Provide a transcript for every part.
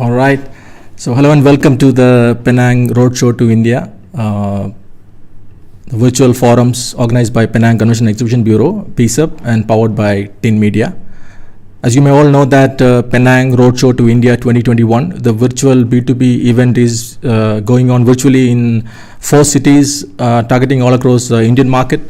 All right. So hello and welcome to the Penang Roadshow to India, the virtual forums organized by Penang Convention Exhibition Bureau, PCEB, and powered by Tin Media. As you may all know that Penang Roadshow to India 2021, the virtual B2B event is going on virtually in 4 cities, targeting all across the Indian market.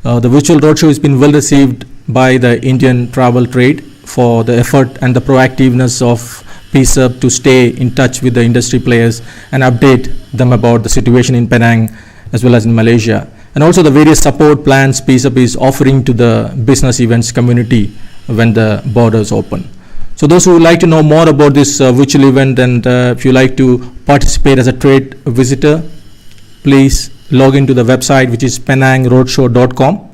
The virtual roadshow has been well received by the Indian travel trade for the effort and the proactiveness of PCEB to stay in touch with the industry players and update them about the situation in Penang as well as in Malaysia. And also the various support plans PCEB is offering to the business events community when the borders open. So those who would like to know more about this virtual event and if you like to participate as a trade visitor, please log into the website, which is penangroadshow.com.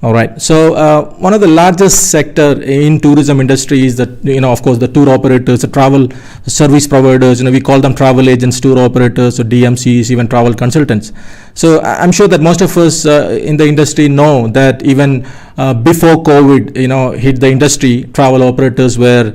All right. So one of the largest sector in tourism industry is that, of course, the tour operators, the travel service providers, we call them travel agents, tour operators, or DMCs, even travel consultants. So I'm sure that most of us in the industry know that even before COVID, hit the industry, travel operators were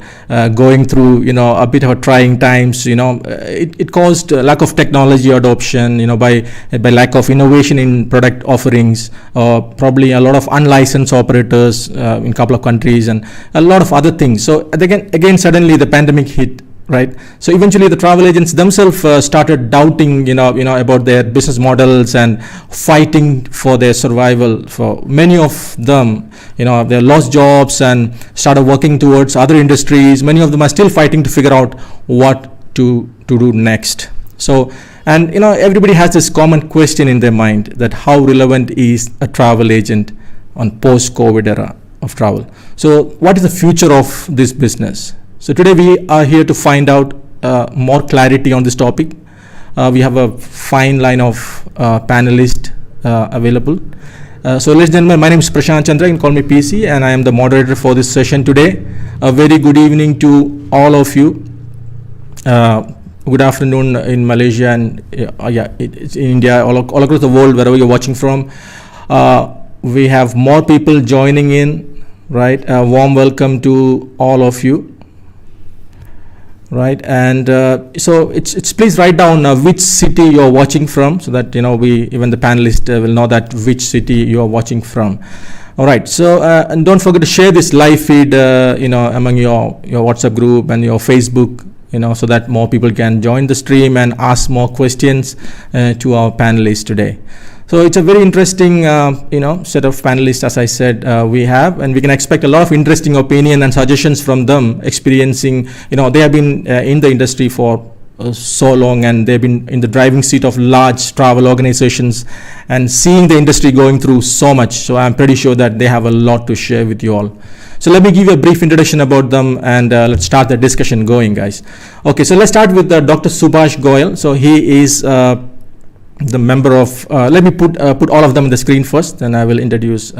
going through, a bit of trying times. It caused lack of technology adoption, by lack of innovation in product offerings, or probably a lot of unlicensed operators in a couple of countries, and a lot of other things. So again, suddenly the pandemic hit. Right. So eventually the travel agents themselves started doubting, about their business models and fighting for their survival. For many of them, they lost jobs and started working towards other industries. Many of them are still fighting to figure out what to do next. So, and everybody has this common question in their mind that how relevant is a travel agent on post-COVID era of travel? So what is the future of this business? So today we are here to find out more clarity on this topic. We have a fine line of panelists available. So ladies and gentlemen, my name is Prashant Chandra, you can call me PC, and I am the moderator for this session today. A very good evening to all of you. Good afternoon in Malaysia and it's in India, all across the world, wherever you're watching from. We have more people joining in, right? A warm welcome to all of you. Right, and so it's please write down which city you're watching from, so that even the panelists will know that which city you are watching from. All right, so and don't forget to share this live feed among your WhatsApp group and your Facebook, so that more people can join the stream and ask more questions to our panelists today. So it's a very interesting, set of panelists, as I said, we have, and we can expect a lot of interesting opinion and suggestions from them, experiencing, they have been in the industry for so long, and they've been in the driving seat of large travel organizations and seeing the industry going through so much. So I'm pretty sure that they have a lot to share with you all. So let me give you a brief introduction about them, and let's start the discussion going, guys. Okay, so let's start with Dr. Subhash Goyal. So he is the member of, let me put all of them on the screen first, then I will introduce.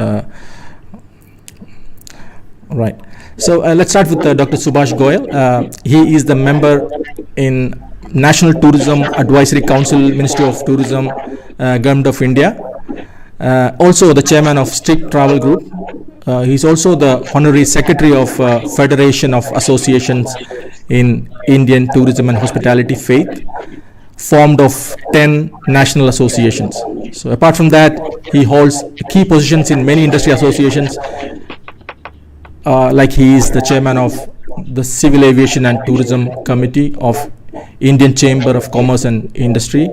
Right. So let's start with Dr. Subhash Goyal. He is the member in National Tourism Advisory Council, Ministry of Tourism, Government of India. Also the chairman of Strict Travel Group. He's also the honorary secretary of Federation of Associations in Indian Tourism and Hospitality Faith, formed of 10 national associations. So apart from that, he holds key positions in many industry associations, like he is the chairman of the Civil Aviation and Tourism Committee of Indian Chamber of Commerce and Industry.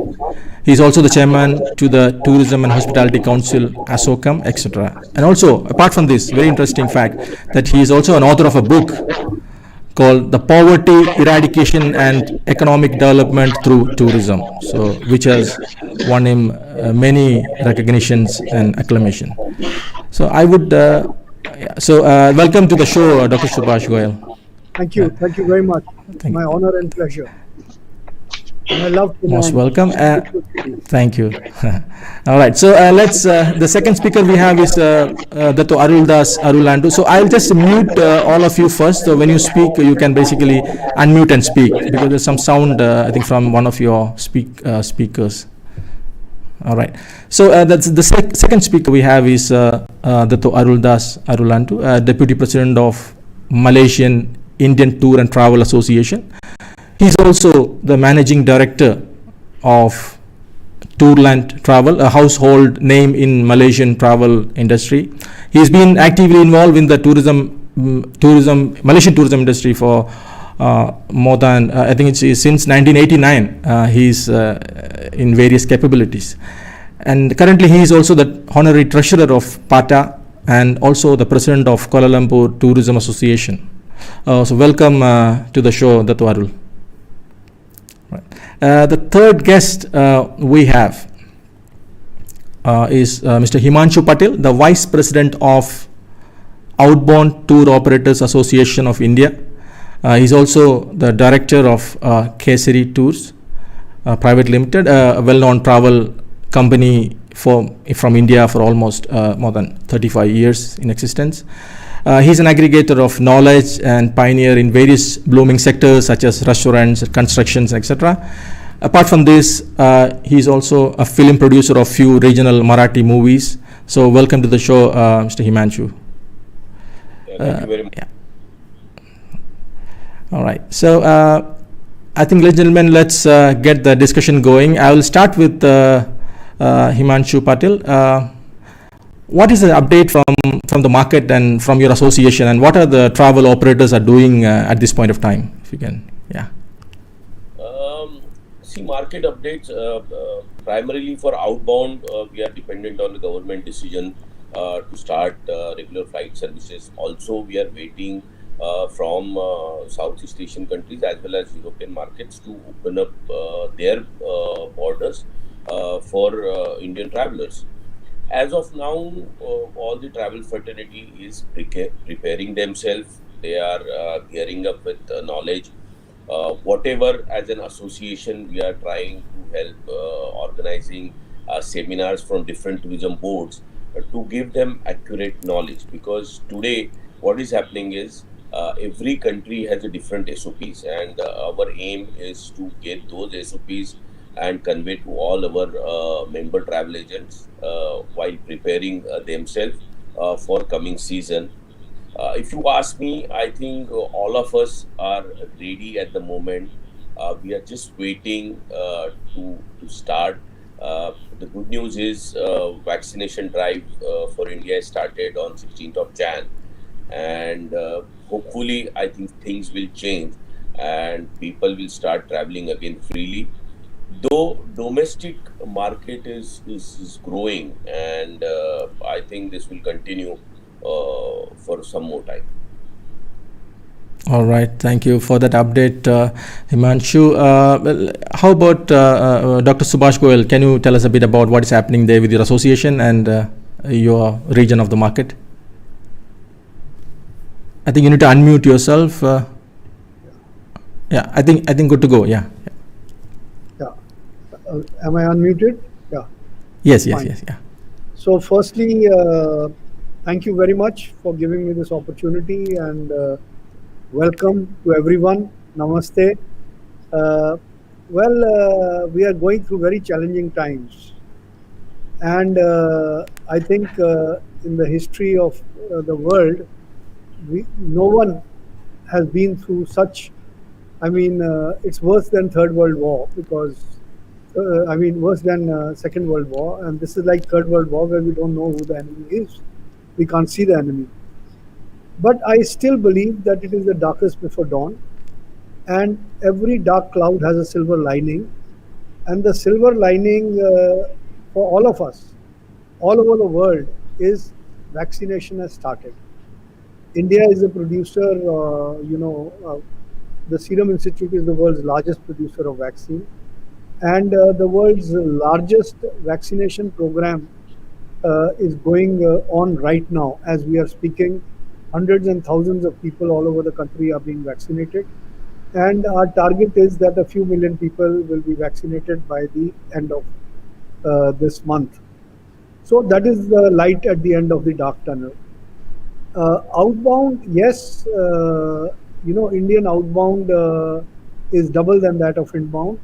He is also the chairman to the Tourism and Hospitality Council, ASOCAM, etc. And also, apart from this, very interesting fact that he is also an author of a book called The Poverty Eradication and Economic Development Through Tourism, so which has won him many recognitions and acclamation. So I would, welcome to the show, Dr. Subhash Goyal. Thank you very much. My honor and pleasure. And I love Penang. Most welcome. Thank you. All right. So let's. The second speaker we have is Dato Aruldas Arulandu. So I'll just mute all of you first. So when you speak, you can basically unmute and speak, because there's some sound I think from one of your speakers. All right. So that's the second speaker we have is Dato Aruldas Arulandu, Deputy President of Malaysian Indian Tour and Travel Association. He's also the managing director of Tourland Travel, a household name in Malaysian travel industry. He's been actively involved in the Malaysian tourism industry for more than, I think it's since 1989. He's in various capabilities. And currently he is also the honorary treasurer of Patel and also the president of Kuala Lumpur Tourism Association. So welcome to the show, Datu Arul. The third guest we have is Mr. Himanshu Patel, the Vice President of Outbound Tour Operators Association of India. He's also the Director of Kesari Tours Private Limited, a well-known travel company from India for almost more than 35 years in existence. He's an aggregator of knowledge and pioneer in various blooming sectors such as restaurants, constructions, etc. Apart from this, he's also a film producer of few regional Marathi movies. So welcome to the show, Mr. Himanshu. Thank you very much. Yeah. All right. So I think, ladies and gentlemen, let's get the discussion going. I will start with Himanshu Patel. What is the update from the market and from your association, and what are the travel operators are doing at this point of time? If you can, yeah. See, market updates primarily for outbound, we are dependent on the government decision to start regular flight services. Also, we are waiting from Southeast Asian countries as well as European markets to open up their borders for Indian travelers. As of now, all the travel fraternity is preparing themselves. They are gearing up with knowledge. Whatever as an association, we are trying to help organizing seminars from different tourism boards to give them accurate knowledge. Because today, what is happening is every country has a different SOPs, and our aim is to get those SOPs and convey to all our member travel agents while preparing themselves for coming season. If you ask me, I think all of us are ready at the moment. We are just waiting to start. The good news is vaccination drive for India started on 16th of Jan, and hopefully I think things will change and people will start traveling again freely. Though domestic market is growing, and I think this will continue for some more time. All right, thank you for that update, Himanshu. How about Dr. Subhash Goyal? Can you tell us a bit about what is happening there with your association and your region of the market? I think you need to unmute yourself. Yeah, I think good to go. Yeah. Am I unmuted? Yeah. Yes. Fine. Yes. Yeah. So firstly, thank you very much for giving me this opportunity, and welcome to everyone. Namaste. We are going through very challenging times, and I think in the history of the world, no one has been through such. I mean, it's worse than Third World War, because worse than Second World War, and this is like Third World War, where we don't know who the enemy is. We can't see the enemy. But I still believe that it is the darkest before dawn, and every dark cloud has a silver lining, and the silver lining for all of us, all over the world, is vaccination has started. India is a producer, the Serum Institute is the world's largest producer of vaccine. And the world's largest vaccination program is going on right now as we are speaking. Hundreds and thousands of people all over the country are being vaccinated. And our target is that a few million people will be vaccinated by the end of this month. So that is the light at the end of the dark tunnel. Outbound, yes, Indian outbound is double than that of inbound.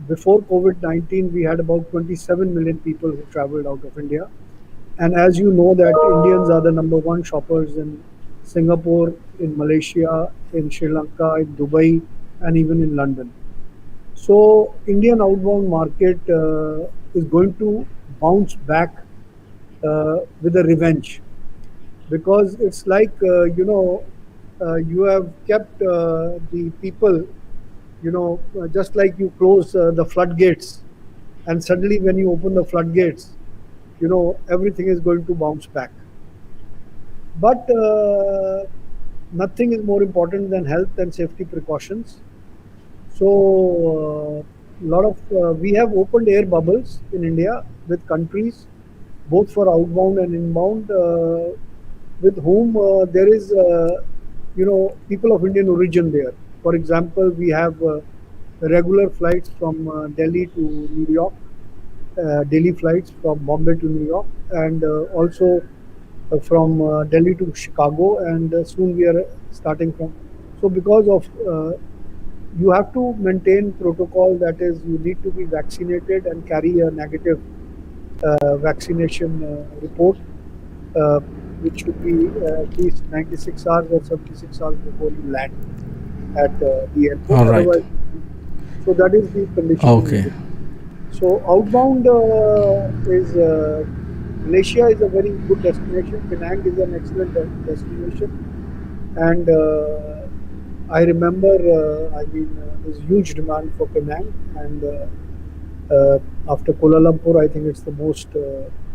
Before COVID-19, we had about 27 million people who traveled out of India. And as you know that Indians are the number one shoppers in Singapore, in Malaysia, in Sri Lanka, in Dubai, and even in London. So Indian outbound market is going to bounce back with a revenge, because it's like you have kept the people, just like you close the floodgates, and suddenly when you open the floodgates, everything is going to bounce back. But nothing is more important than health and safety precautions. So, lot of we have opened air bubbles in India with countries, both for outbound and inbound, with whom there is, people of Indian origin there. For example, we have regular flights from Delhi to New York, daily flights from Bombay to New York, and also from Delhi to Chicago, and soon we are starting from. So, because of you have to maintain protocol, that is, you need to be vaccinated and carry a negative vaccination report, uh, which should be at least 96 hours or 76 hours before you land at the airport. All right. Otherwise, so that is the condition. Okay. So outbound is Malaysia is a very good destination. Penang is an excellent destination, and I remember, there's huge demand for Penang, and after Kuala Lumpur, I think it's the most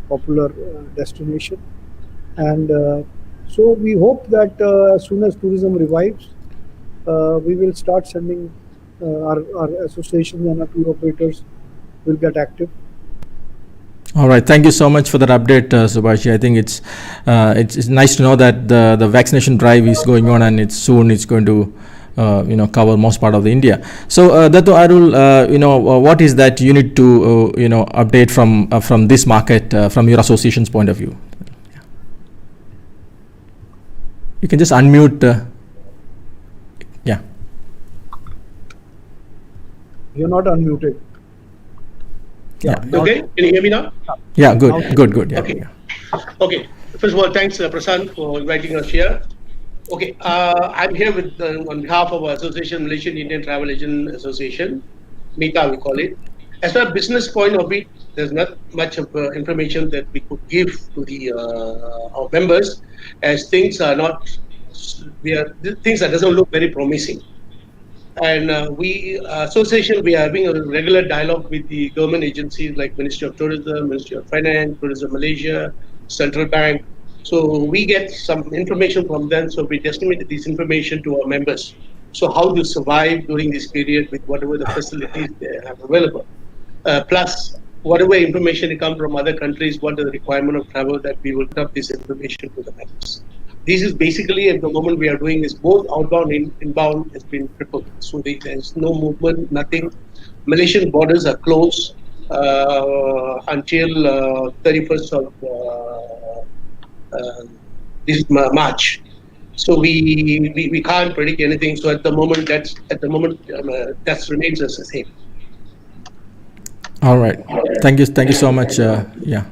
popular destination. And so we hope that as soon as tourism revives, we will start sending our associations and our tour operators will get active. All right. Thank you so much for that update, Subhash. I think it's nice to know that the vaccination drive is going on, and it's going to cover most part of the India. So Dato Arul, what is that you need to update from this market from your association's point of view? You can just unmute. Yeah. You're not unmuted. Yeah. Okay, can you hear me now? Yeah, good. Yeah. Okay. Yeah. Okay. First of all, thanks, Prasanth, for inviting us here. Okay, I'm here with on behalf of our association, Malaysian Indian Travel Agent Association, MITA we call it. As far as business point of view, there's not much of information that we could give to the our members, as things are not, things that doesn't look very promising. And association, we are having a regular dialogue with the government agencies like Ministry of Tourism, Ministry of Finance, Tourism Malaysia, Central Bank. So we get some information from them. So we disseminate this information to our members. So how to survive during this period with whatever the facilities they have available. Plus, whatever information comes from other countries, what are the requirement of travel, that we will dump this information to the members. This is basically, at the moment we are doing is both outbound and inbound has been crippled. So there is no movement, nothing. Malaysian borders are closed until 31st of this March. So we can't predict anything. So at the moment that remains as the same. All right. Thank you so much. Yeah.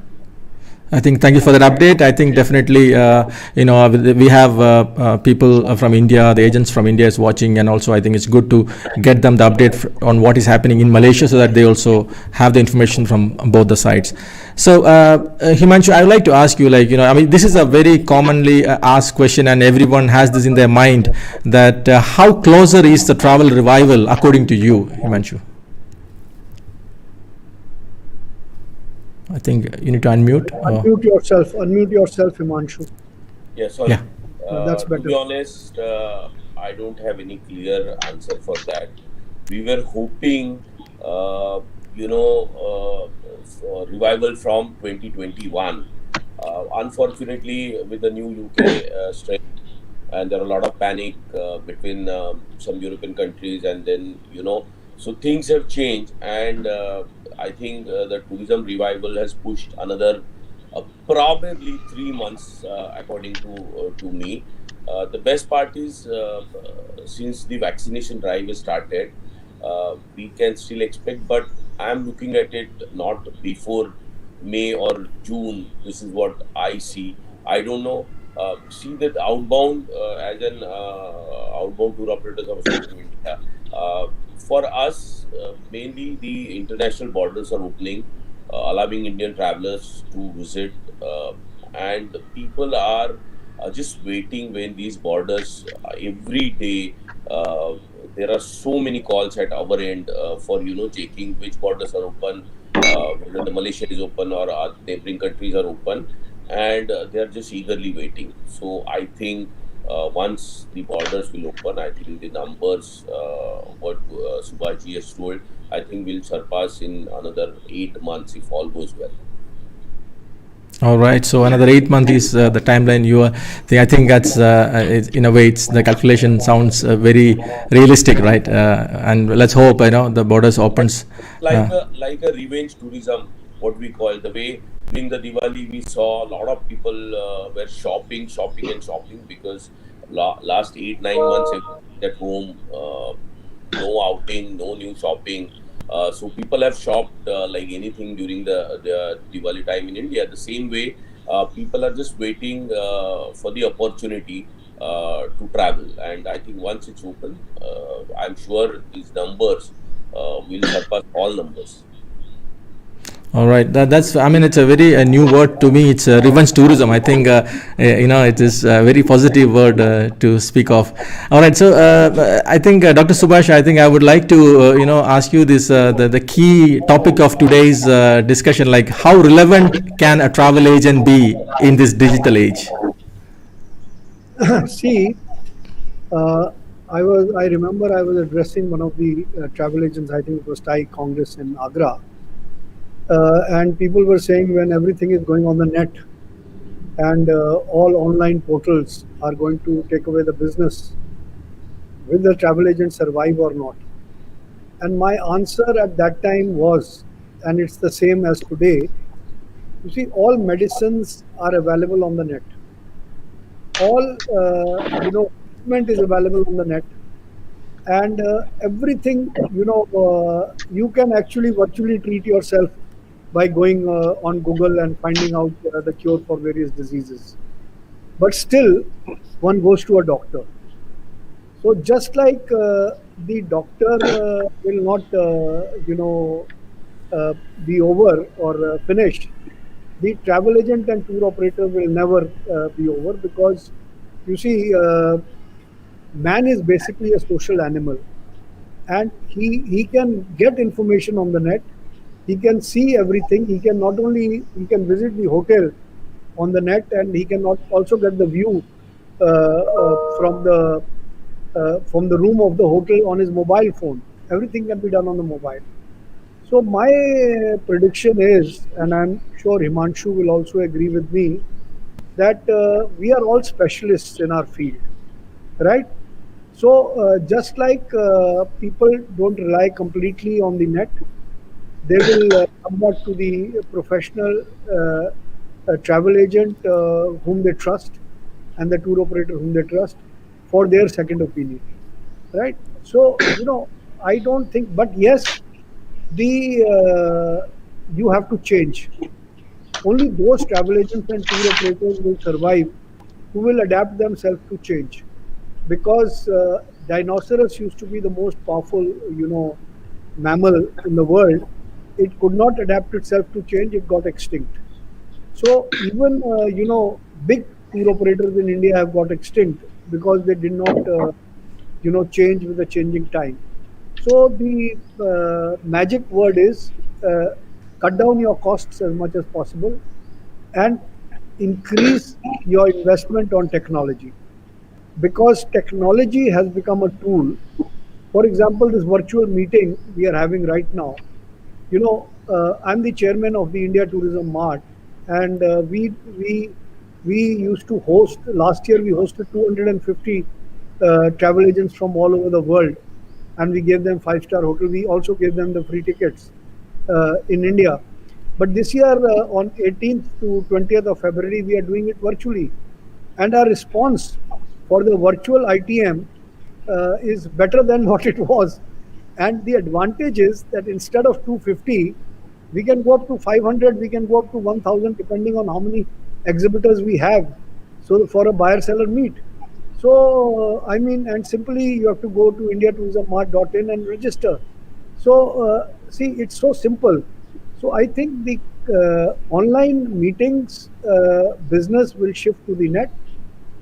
I think thank you for that update. I think definitely, we have people from India, the agents from India is watching, and also I think it's good to get them the update on what is happening in Malaysia, so that they also have the information from both the sides. So, Himanshu, I would like to ask you, this is a very commonly asked question, and everyone has this in their mind, that how closer is the travel revival according to you, Himanshu? I think you need to unmute. Unmute yourself, Himanshu. Yeah, sorry. Yeah. That's better. To be honest, I don't have any clear answer for that. We were hoping, revival from 2021. Unfortunately, with the new UK strain, and there are a lot of panic between some European countries, and then, so things have changed, and I think the tourism revival has pushed another probably 3 months, according to me. The best part is, since the vaccination drive is started, we can still expect, but I'm looking at it not before May or June. This is what I see. I don't know. See that outbound, as an outbound tour operators of India, For us, mainly the international borders are opening, allowing Indian travelers to visit, and people are just waiting when these borders every day. Uh, there are so many calls at our end for checking which borders are open, whether the Malaysia is open or neighboring countries are open, and they are just eagerly waiting. So I think once the borders will open, I think the numbers, what Subhash ji has told, I think will surpass in another 8 months if all goes well. All right, so another 8 months is the timeline you are. I think that's in a way, it's the calculation sounds very realistic, right? And let's hope the borders opens. Like a revenge tourism, what we call, the way during the Diwali we saw a lot of people were shopping because last 8-9 months at home, no outing, no new shopping. So people have shopped like anything during the Diwali time in India. The same way, people are just waiting for the opportunity to travel. And I think once it's open, I'm sure these numbers will surpass all numbers. All right, that's. I mean, it's a very new word to me. It's revenge tourism. I think it is a very positive word to speak of. All right, so I think Dr. Subhash, I think I would like to ask you this the key topic of today's discussion, like how relevant can a travel agent be in this digital age? See, I remember I was addressing one of the travel agents. I think it was Thai Congress in Agra. And people were saying when everything is going on the net and all online portals are going to take away the business, will the travel agent survive or not? And my answer at that time was, and it's the same as today, you see, all medicines are available on the net. All, treatment is available on the net. And everything, you can actually virtually treat yourself by going on Google and finding out the cure for various diseases. But still, one goes to a doctor. So just like the doctor will not, be over or finished, the travel agent and tour operator will never be over, because you see, man is basically a social animal, and he can get information on the net. He can see everything. He can visit the hotel on the net, and he can also get the view from the room of the hotel on his mobile phone. Everything can be done on the mobile. So my prediction is, and I'm sure Himanshu will also agree with me, that we are all specialists in our field, right? So just like people don't rely completely on the net, they will come back to the professional travel agent whom they trust and the tour operator whom they trust for their second opinion, right? So I don't think, but yes, you have to change. Only those travel agents and tour operators will survive who will adapt themselves to change, because rhinoceros used to be the most powerful mammal in the world. It could not adapt itself to change. It got extinct. So even big tour operators in India have got extinct because they did not change with the changing time. So the magic word is cut down your costs as much as possible and increase your investment on technology, because technology has become a tool. For example, this virtual meeting we are having right now, I'm the chairman of the India Tourism Mart, and we used to host, last year we hosted 250 travel agents from all over the world, and we gave them 5-star hotel. We also gave them the free tickets in India. But this year on 18th to 20th of February, we are doing it virtually, and our response for the virtual ITM is better than what it was. And the advantage is that instead of 250, we can go up to 500, we can go up to 1000, depending on how many exhibitors we have. So for a buyer-seller meet. So, I mean, and simply you have to go to indiatourismmart.in and register. So, see, it's so simple. So, I think the online meetings business will shift to the net,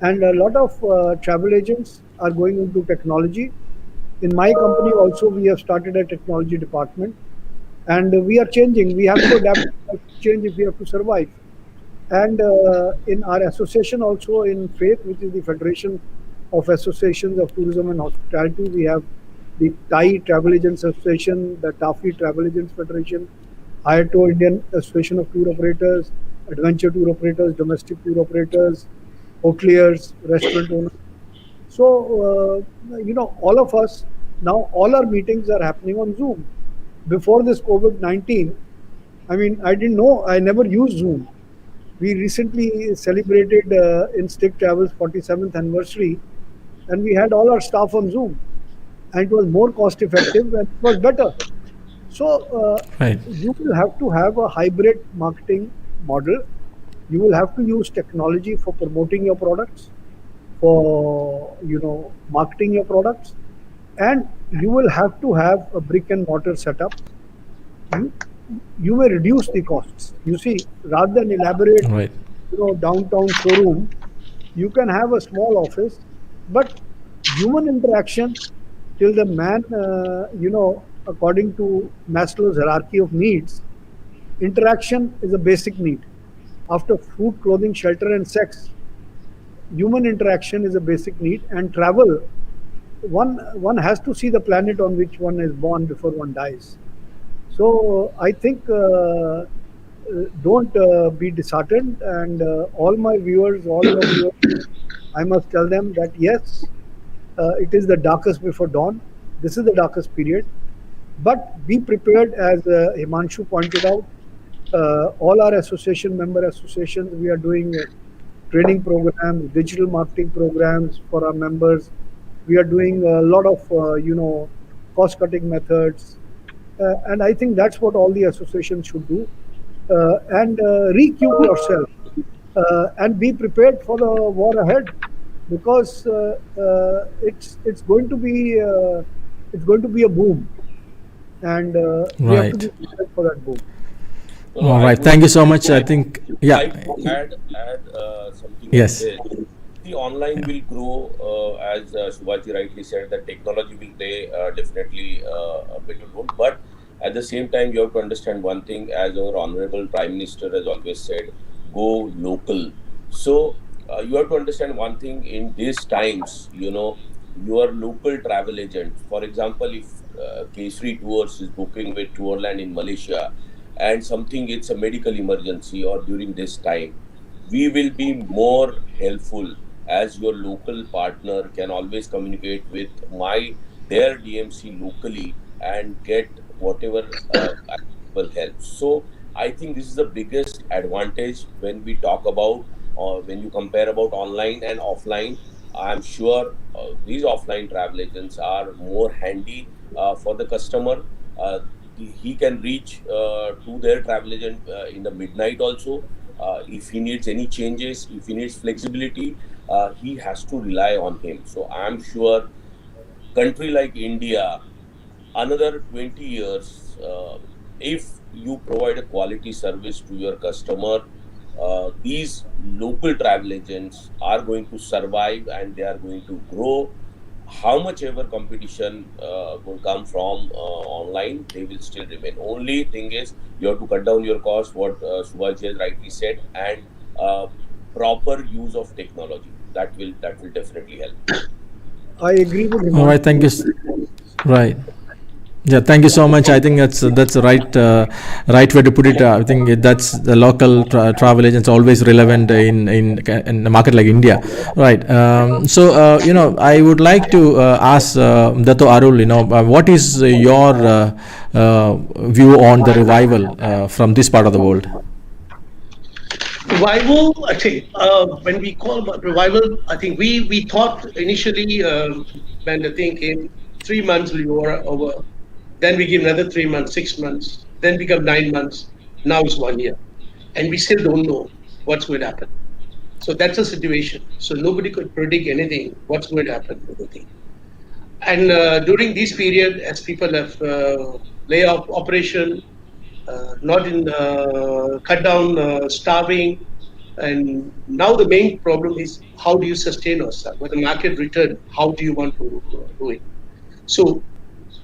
and a lot of travel agents are going into technology. In my company, also, we have started a technology department, and we are changing. We have to adapt, to change if we have to survive. And in our association also in FAITH, which is the Federation of Associations of Tourism and Hospitality, we have the Thai Travel Agents Association, the TAFI Travel Agents Federation, IATO Indian Association of Tour Operators, Adventure Tour Operators, Domestic Tour Operators, hoteliers, restaurant owners. So, all of us, now all our meetings are happening on Zoom. Before this COVID-19, I mean, I didn't know, I never used Zoom. We recently celebrated in Stick Travel's 47th anniversary, and we had all our staff on Zoom, and it was more cost effective and it was better. So Right. you will have to have a hybrid marketing model. You will have to use technology for promoting your products, for marketing your products, and you will have to have a brick and mortar setup. You, you may reduce the costs. You see, rather than elaborate, Right. downtown showroom, you can have a small office, but human interaction till the man, according to Maslow's hierarchy of needs, interaction is a basic need. After food, clothing, shelter, and sex, human interaction is a basic need, and travel. One has to see the planet on which one is born before one dies. So I think don't be disheartened, and all my viewers, all your viewers, I must tell them that yes, it is the darkest before dawn. This is the darkest period, but be prepared, as Himanshu pointed out. All our member associations, we are doing training programs, digital marketing programs for our members. We are doing a lot of cost cutting methods, and I think that's what all the associations should do. And recoup yourself and be prepared for the war ahead, because it's going to be a boom, and we have to Right. be prepared for that boom. No, All I right. would Thank you so much. I think, yeah. like to add something on Yes. this. The online will grow, as Subhaji rightly said, that technology will play definitely a bigger role. But at the same time, you have to understand one thing, as our Honorable Prime Minister has always said, go local. So you have to understand one thing in these times, your local travel agent, for example, if Kesri Tours is booking with Tourland in Malaysia, and something it's a medical emergency or during this time, we will be more helpful, as your local partner can always communicate with their DMC locally and get whatever will help. So I think this is the biggest advantage when we talk about, or when you compare about online and offline. I'm sure these offline travel agents are more handy for the customer. uh, he can reach to their travel agent in the midnight also. If he needs any changes, if he needs flexibility, he has to rely on him. So I'm sure country like India, another 20 years, if you provide a quality service to your customer, these local travel agents are going to survive and they are going to grow. How much ever competition will come from online, they will still remain. Only thing is, you have to cut down your cost, what Subhash has rightly said, and uh, proper use of technology. That will definitely help. I agree with All right. Thank Himanshu. you. Right. Yeah, thank you so much. I think that's the right way to put it. I think that's the local travel agents always relevant in a market like India, right? So I would like to ask Dato Arul, what is your view on the revival from this part of the world? Revival, I think, when we call about revival, I think we thought initially, when the thing came, 3 months will be over. Then we give another 3 months, 6 months, then become 9 months. Now it's 1 year. And we still don't know what's going to happen. So that's the situation. So nobody could predict anything, what's going to happen with the thing. And during this period, as people have layoff operation, not in cut down starving, and now the main problem is how do you sustain yourself? When the market return, how do you want to do it? So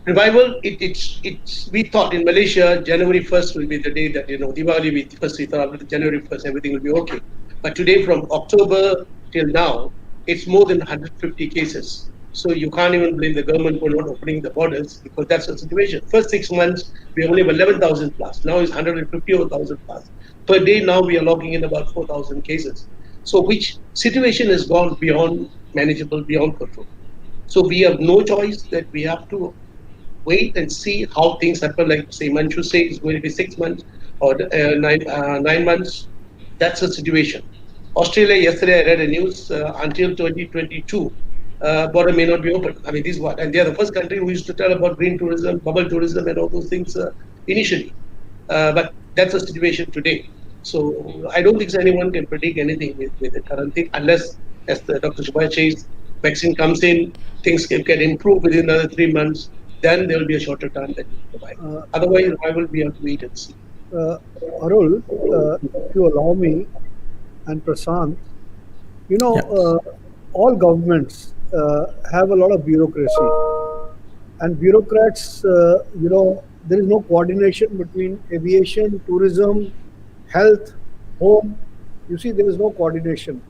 revival, it's we thought in Malaysia January 1st will be the day that Diwali we thought after January 1st everything will be okay. But today from October till now, it's more than 150 cases. So you can't even blame the government for not opening the borders because that's the situation. First 6 months we only have 11,000 plus. Now it's 150,000 plus per day. Now we are logging in about 4,000 cases. So which situation has gone beyond manageable, beyond control. So we have no choice that we have to wait and see how things happen. Like say Himanshu say it's going to be 6 months or 9 months. That's the situation. Australia, yesterday I read a news until 2022, border may not be open. I mean, this is what, and they are the first country who used to tell about green tourism, bubble tourism, and all those things initially. But that's the situation today. So I don't think anyone can predict anything with the current thing unless, as the Dr. Subhash says, vaccine comes in, things can improve within another 3 months. Then there will be a shorter time that we provide. Otherwise, I will be able to wait and see. Arul, if you allow me, and Prasant, all governments have a lot of bureaucracy, and bureaucrats, there is no coordination between aviation, tourism, health, home. You see, there is no coordination.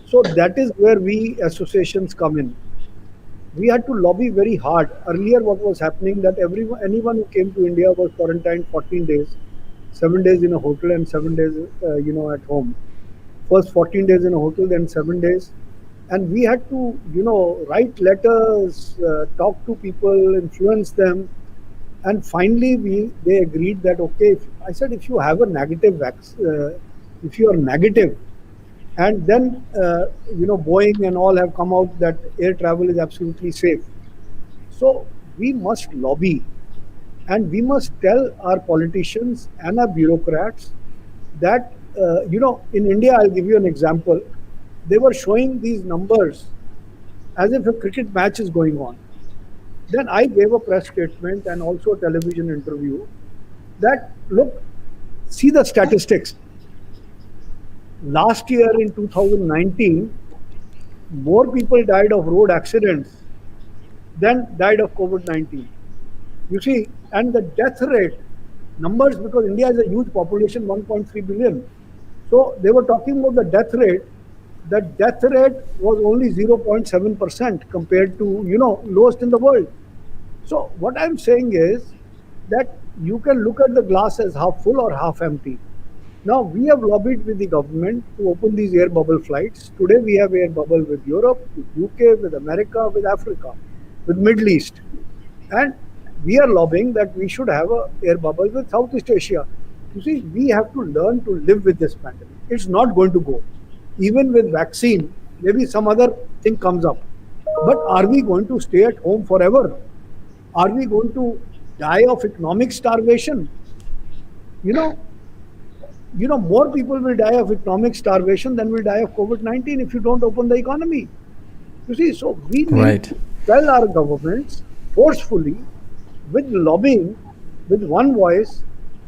So that is where we associations come in. We had to lobby very hard. Earlier, what was happening that anyone who came to India was quarantined 14 days, 7 days in a hotel and 7 days, at home. First 14 days in a hotel, then 7 days. And we had to, write letters, talk to people, influence them. And finally, they agreed that, okay, I said, if you have a negative if you are negative, and then, Boeing and all have come out that air travel is absolutely safe. So we must lobby and we must tell our politicians and our bureaucrats that, in India, I'll give you an example. They were showing these numbers as if a cricket match is going on. Then I gave a press statement and also a television interview that, look, see the statistics. Last year in 2019, more people died of road accidents than died of COVID-19. You see, and the death rate numbers, because India is a huge population, 1.3 billion. So they were talking about the death rate. The death rate was only 0.7% compared to, lowest in the world. So what I'm saying is that you can look at the glass as half full or half empty. Now, we have lobbied with the government to open these air bubble flights. Today, we have air bubble with Europe, with UK, with America, with Africa, with Middle East. And we are lobbying that we should have an air bubble with Southeast Asia. You see, we have to learn to live with this pandemic. It's not going to go. Even with vaccine, maybe some other thing comes up. But are we going to stay at home forever? Are we going to die of economic starvation? More people will die of economic starvation than will die of COVID-19 if you don't open the economy. You see, so we need to tell our governments forcefully, with lobbying, with one voice,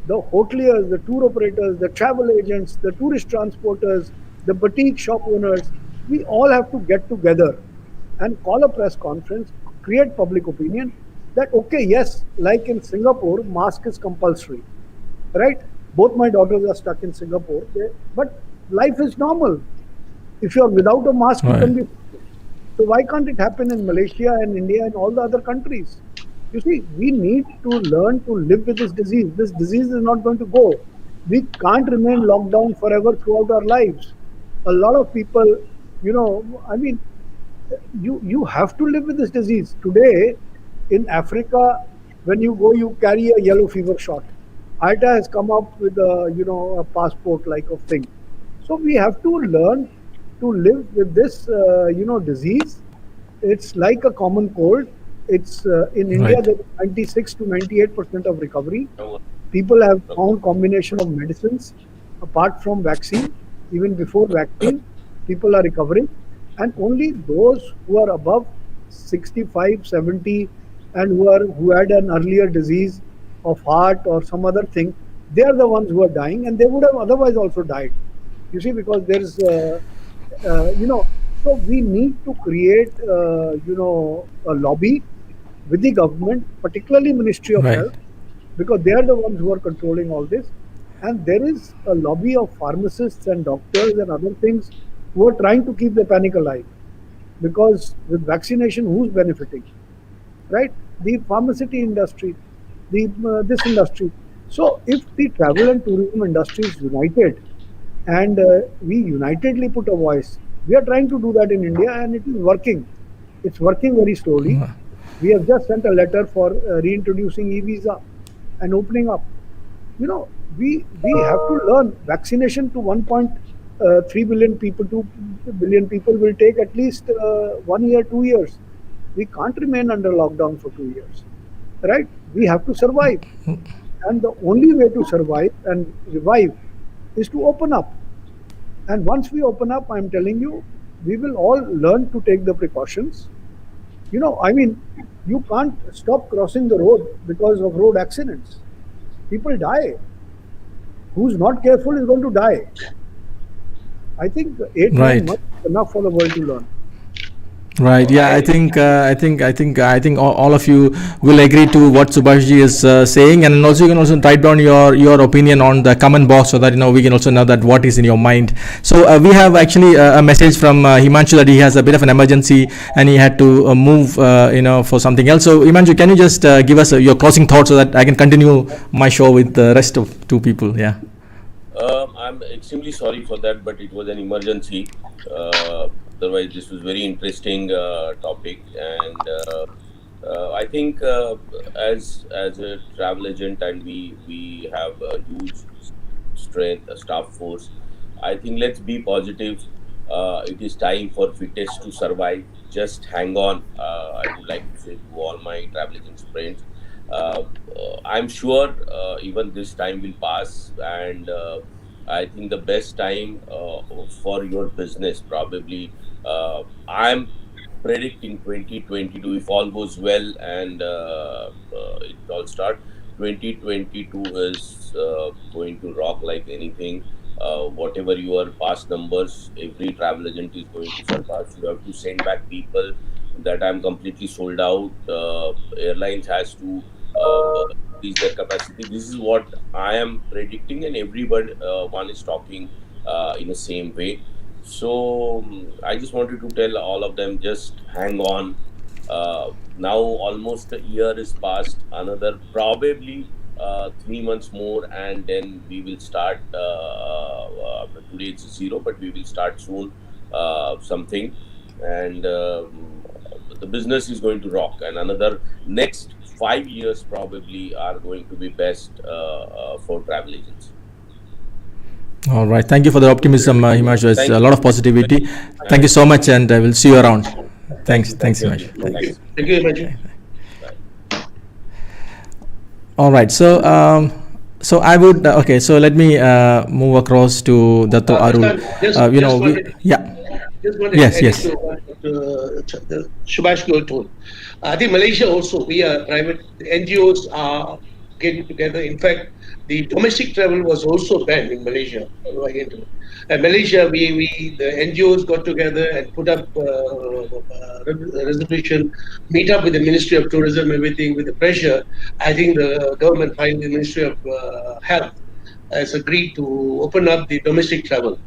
the hoteliers, the tour operators, the travel agents, the tourist transporters, the boutique shop owners, we all have to get together and call a press conference, create public opinion that, okay, yes, like in Singapore, mask is compulsory, right? Both my daughters are stuck in Singapore, but life is normal. If you are without a mask, you can be. So why can't it happen in Malaysia and India and all the other countries? You see, we need to learn to live with this disease. This disease is not going to go. We can't remain locked down forever throughout our lives. A lot of people, you have to live with this disease. Today, in Africa, when you go, you carry a yellow fever shot. ITA has come up with a passport like of thing. So we have to learn to live with this, disease. It's like a common cold. It's in India, there is 96 to 98% of recovery. People have found combination of medicines apart from vaccine, even before vaccine. people are recovering, and only those who are above 65, 70, and who had an earlier disease of heart or some other thing, they are the ones who are dying, and they would have otherwise also died. You see, because there's so we need to create a lobby with the government, particularly Ministry of Right. Health, because they are the ones who are controlling all this. And there is a lobby of pharmacists and doctors and other things who are trying to keep the panic alive. Because with vaccination, who's benefiting? Right? The pharmaceutical industry, the this industry. So if the travel and tourism industry is united, and we unitedly put a voice, we are trying to do that in India, and it is working. It's working very slowly. We have just sent a letter for reintroducing e-visa and opening up. You know, we have to learn vaccination to 1.3 billion people, 2 billion people will take at least 1 year, 2 years. We can't remain under lockdown for 2 years, right? We have to survive, and the only way to survive and revive is to open up. And once we open up, I'm telling you, we will all learn to take the precautions. I mean, you can't stop crossing the road because of road accidents. People die. Who's not careful is going to die. I think 8 Right. months is enough for the world to learn. Right. Yeah. I think all of you will agree to what Subhashji is saying, and also you can also write down your opinion on the comment box so that we can also know that what is in your mind. So we have actually a message from Himanshu that he has a bit of an emergency and he had to move for something else. So Himanshu, can you just give us your closing thoughts so that I can continue my show with the rest of two people? Yeah. I'm extremely sorry for that, but it was an emergency. Otherwise, this was very interesting topic, and I think as a travel agent, and we have a huge strength, a staff force. I think let's be positive. It is time for fittest to survive. Just hang on. I would like to say to all my travel agents friends. I'm sure even this time will pass, and I think the best time for your business probably I'm predicting 2022 if all goes well and it all start. 2022 is going to rock like anything. Whatever your past numbers, every travel agent is going to surpass. You have to send back people that I'm completely sold out. Airlines has to increase their capacity. This is what I am predicting, and everybody one is talking in the same way. So I just wanted to tell all of them, just hang on. Now almost a year is passed. Another probably 3 months more, and then we will start. Today it's zero, but we will start soon. Something, and the business is going to rock. And another next 5 years probably are going to be best for travel agents. All right. Thank you for the optimism, Himanshu. It's a lot of positivity. Thank you so much, and I will see you around. Thanks, Himanshu. Thanks. Thank you, Himanshu. All right. So I would okay. So let me move across to Dato Arul. Yeah. Just one Yes. to what Subhash Goyal told. I think Malaysia also, we are private, the NGOs are getting together. In fact, the domestic travel was also banned in Malaysia. And Malaysia, the NGOs got together and put up a resolution, meet up with the Ministry of Tourism, everything with the pressure. I think the government, finally, the Ministry of Health, has agreed to open up the domestic travel.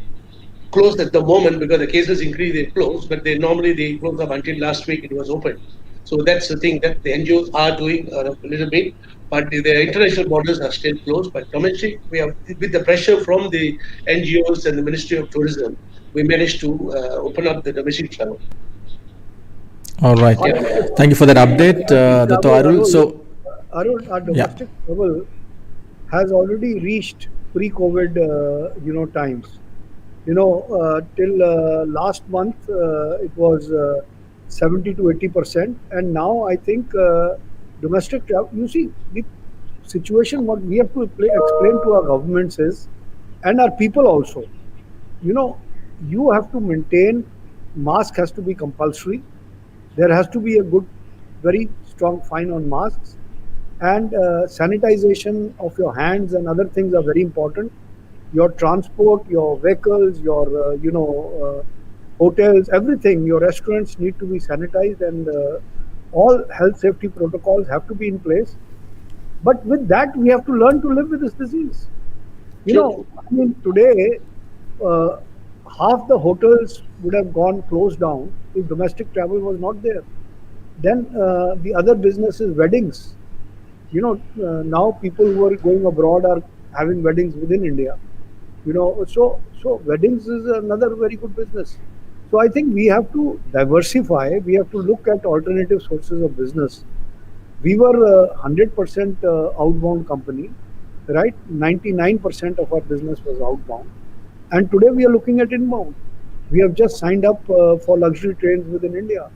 Closed at the moment because the cases increase, they close, but they close up until last week it was open. So that's the thing that the NGOs are doing a little bit, but the international borders are still closed. But domestic, we have, with the pressure from the NGOs and the Ministry of Tourism, we managed to open up the domestic travel. All right. Thank you for that update, Dato Arul. So, Arul, our domestic travel has already reached pre-COVID, times. Till last month, it was 70 to 80%, and now I think domestic travel. You see, the situation what we have to explain to our governments is, and our people also. you have to maintain, mask has to be compulsory. There has to be a good, very strong fine on masks, and sanitization of your hands and other things are very important. Your transport, your vehicles, your hotels, everything, your restaurants need to be sanitized, and all health safety protocols have to be in place. But with that, we have to learn to live with this disease. True. I mean, today, uh, half the hotels would have gone closed down if domestic travel was not there. Then the other businesses, weddings. Now people who are going abroad are having weddings within India. So weddings is another very good business. So I think we have to diversify. We have to look at alternative sources of business. We were a 100% outbound company, right? 99% of our business was outbound, and today we are looking at inbound. We have just signed up for luxury trains within India.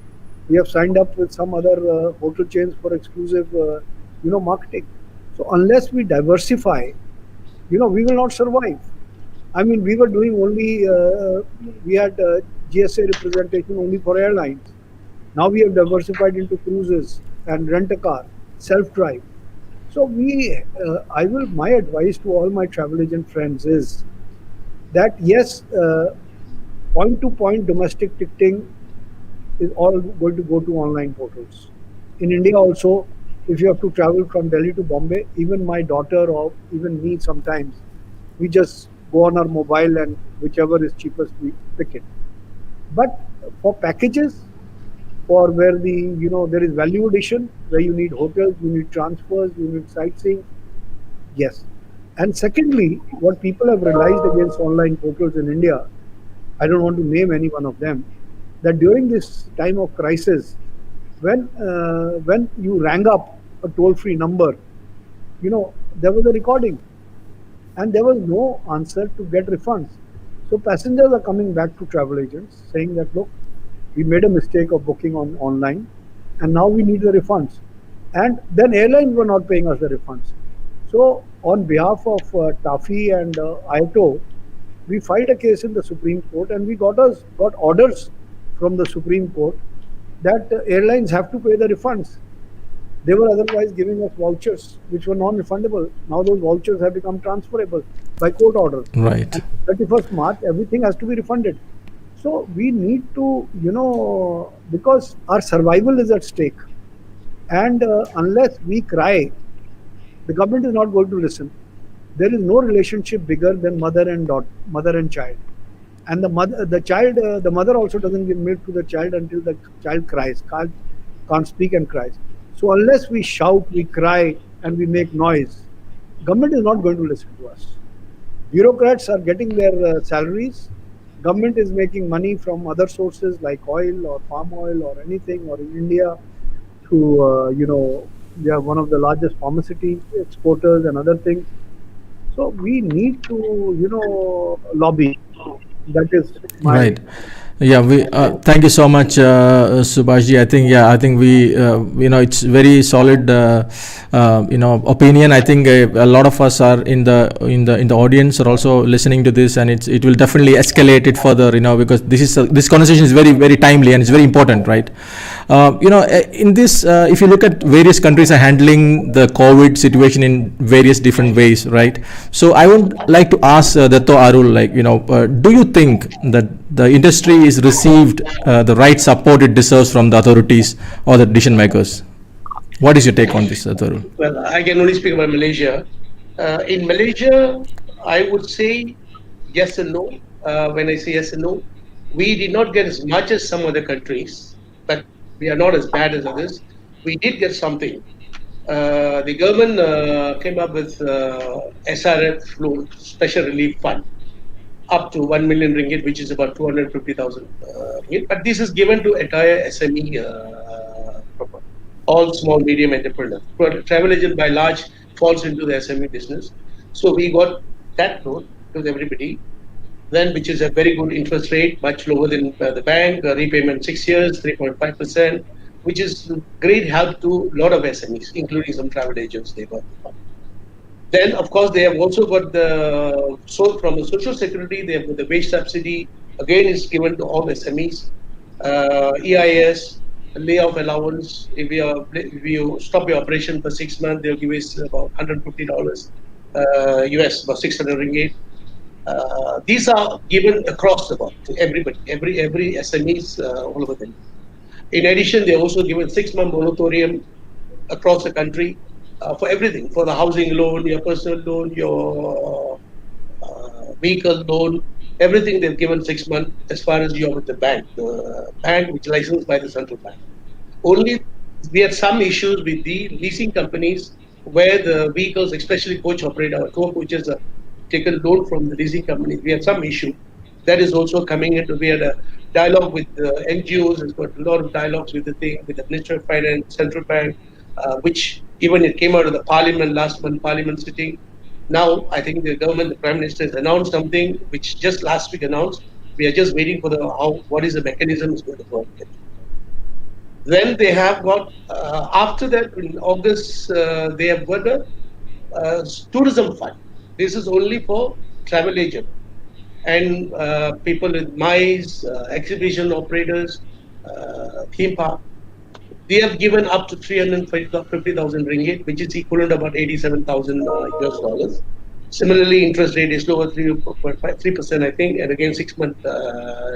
We have signed up with some other hotel chains for exclusive, marketing. So unless we diversify, we will not survive. I mean, we were doing only, we had GSA representation only for airlines. Now we have diversified into cruises and rent a car, self drive. So my advice to all my travel agent friends is that yes, point to point domestic ticketing is all going to go to online portals. In India also, if you have to travel from Delhi to Bombay, even my daughter or even me sometimes, we just go on our mobile and whichever is cheapest we pick it. But for packages, for where there is value addition, where you need hotels, you need transfers, you need sightseeing, yes. And secondly, what people have realized against online portals in India, I don't want to name any one of them, that during this time of crisis, when you rang up a toll-free number, there was a recording, and there was no answer to get refunds. So passengers are coming back to travel agents saying that, look, we made a mistake of booking online, and now we need the refunds. And then airlines were not paying us the refunds. So on behalf of TAFI and IATO, we filed a case in the Supreme Court, and we got orders from the Supreme Court that airlines have to pay the refunds. They were otherwise giving us vouchers which were non-refundable. Now those vouchers have become transferable by court order. Right. And 31st March, everything has to be refunded. So we need to, because our survival is at stake. And unless we cry, the government is not going to listen. There is no relationship bigger than mother and child. And the mother also doesn't give milk to the child until the child cries, can't speak and cries. So unless we shout, we cry, and we make noise, government is not going to listen to us. Bureaucrats are getting their salaries. Government is making money from other sources like oil or palm oil or anything, or in India, through, we are one of the largest pharmaceutical exporters and other things. So we need to, lobby. That is my... Right. Yeah, we thank you so much, Subhashji. I think we it's very solid opinion. I think a lot of us are in the audience are also listening to this, and it will definitely escalate it further, because this conversation is very, very timely and it's very important, right? In this, if you look at various countries are handling the COVID situation in various different ways, right? So I would like to ask Dato Arul, do you think that the industry is received the right support it deserves from the authorities or the decision makers? What is your take on this, Dato Arul? Well, I can only speak about Malaysia. In Malaysia, I would say yes and no. When I say yes and no, we did not get as much as some other countries, but we are not as bad as others. We did get something. The government came up with SRF loan, Special Relief Fund, up to 1 million ringgit, which is about 250,000 ringgit. But this is given to entire SME, all small, medium entrepreneurs. Travel agent by large falls into the SME business. So we got that loan to everybody, then which is a very good interest rate, much lower than the bank, repayment 6 years, 3.5%, which is great help to a lot of SMEs, including some travel agents. They got the fund. Then, of course, they have also got from the Social Security, they have got the wage subsidy, Again, it's given to all SMEs. EIS, layoff allowance. If you stop your operation for 6 months, they'll give us about $150 US, about 600 ringgit. These are given across the board to everybody, every SMEs all over the. In addition, they're also given 6 month moratorium across the country for everything, for the housing loan, your personal loan, your vehicle loan, everything they've given 6 months as far as you're with the bank which is licensed by the central bank. Only we had some issues with the leasing companies where the vehicles, especially coach operator, our tour coaches are taken loan from the leasing companies. We had some issue. That is also coming into. We had a dialogue with the NGOs. There's got a lot of dialogues with the thing, with the Ministry of Finance, Central Bank, which even it came out of the Parliament last month, Parliament sitting. Now I think the government, the Prime Minister has announced something which just last week announced. We are just waiting for what is the mechanism is going to work. Then they have got, after that, in August, they have got a tourism fund. This is only for travel agent and people with MICE, exhibition operators, theme park. They have given up to 350,000 ringgit, which is equivalent to about 87,000 US dollars. Similarly, interest rate is lower, 3%, I think, and again 6 month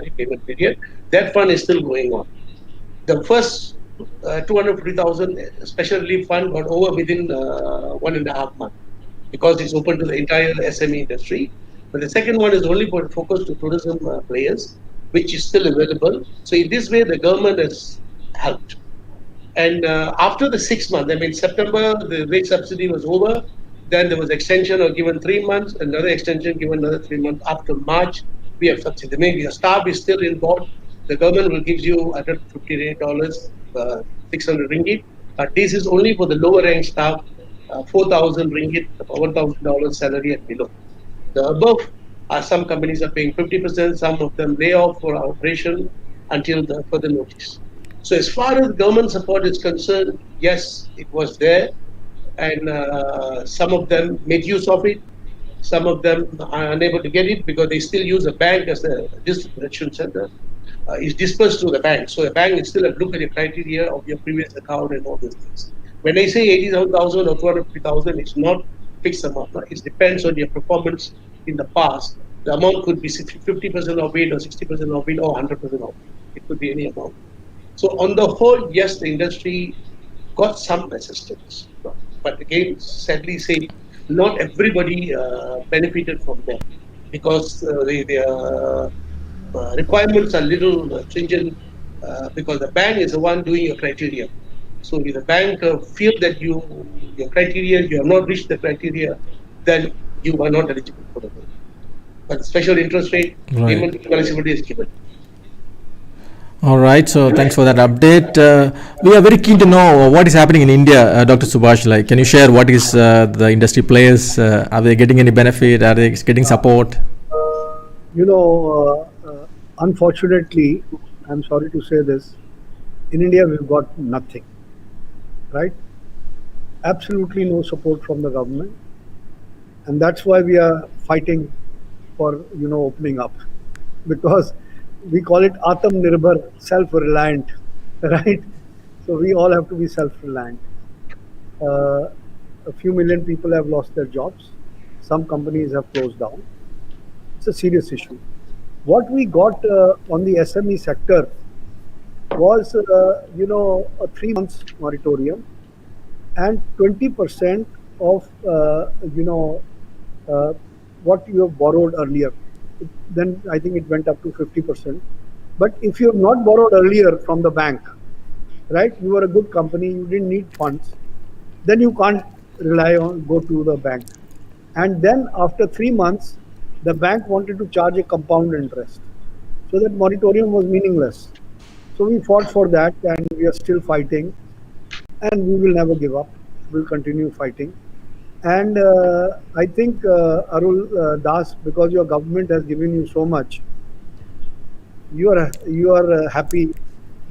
repayment period. That fund is still going on. The first 250,000 special relief fund got over within 1.5 months because it's open to the entire SME industry. But the second one is only for focus to tourism players, which is still available. So in this way, the government has helped. And after the 6 months, I mean September, the wage subsidy was over. Then there was extension of given 3 months, another extension given another 3 months. After March, we have subsidy. Maybe your staff is still in board. The government will give you $158, 600 ringgit. But this is only for the lower rank staff, 4,000 ringgit, $1,000 salary and below. The above are some companies are paying 50%, some of them lay off for operation until the further notice. So as far as government support is concerned, yes, it was there, and some of them made use of it. Some of them are unable to get it because they still use a bank as a district collection center. It's dispersed through the bank. So the bank is still a look at the criteria of your previous account and all those things. When I say 87,000 or 250,000, it's not fixed amount. It depends on your performance in the past. The amount could be 50% of it or 60% of it or 100% of it. It could be any amount. So on the whole, yes, the industry got some assistance. But again, sadly say, not everybody benefited from that because the requirements are little stringent because the bank is the one doing your criteria. So if the bank feel that your criteria, you have not reached the criteria, then you are not eligible for the loan. But special interest rate, payment eligibility is given. All right, so thanks for that update. We are very keen to know what is happening in India, Dr. Subhash. Like, can you share what is the industry players? Are they getting any benefit? Are they getting support? Unfortunately, I'm sorry to say this, in India we've got nothing, right? Absolutely no support from the government. And that's why we are fighting for, opening up. Because we call it Atam Nirbhar, self-reliant, right? So we all have to be self-reliant. A few million people have lost their jobs. Some companies have closed down. It's a serious issue. What we got on the SME sector was, a 3 months moratorium and 20% of, what you have borrowed earlier. Then I think it went up to 50%. But if you have not borrowed earlier from the bank, right, you were a good company, you didn't need funds, then you can't go to the bank. And then after 3 months, the bank wanted to charge a compound interest. So that moratorium was meaningless. So we fought for that and we are still fighting. And we will never give up. We'll continue fighting. And I think, Arul Das, because your government has given you so much, you are happy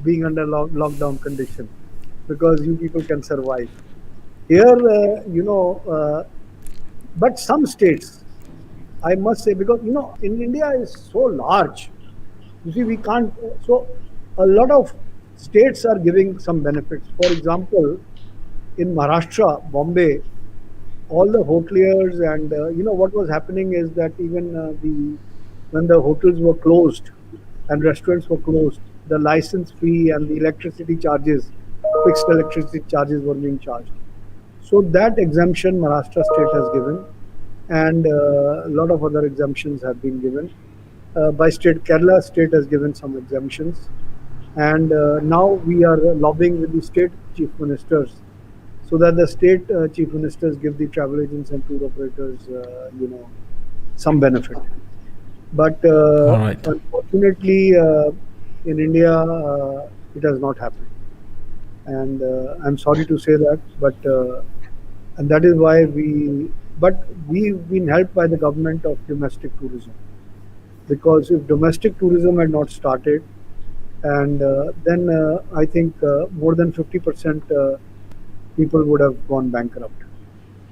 being under lockdown condition because you people can survive. Here, but some states, I must say, because, in India is so large, You see, we can't. So, a lot of states are giving some benefits. For example, in Maharashtra, Bombay, all the hoteliers and what was happening is that even the when the hotels were closed and restaurants were closed, the license fee and the electricity charges, fixed electricity charges were being charged. So that exemption Maharashtra state has given, and a lot of other exemptions have been given. By state, Kerala state has given some exemptions, and now we are lobbying with the state chief ministers so that the state chief ministers give the travel agents and tour operators, some benefit. But All right. unfortunately, in India, it has not happened, and I'm sorry to say that, but and that is why but we've been helped by the government of domestic tourism, because if domestic tourism had not started, and then I think more than 50% people would have gone bankrupt.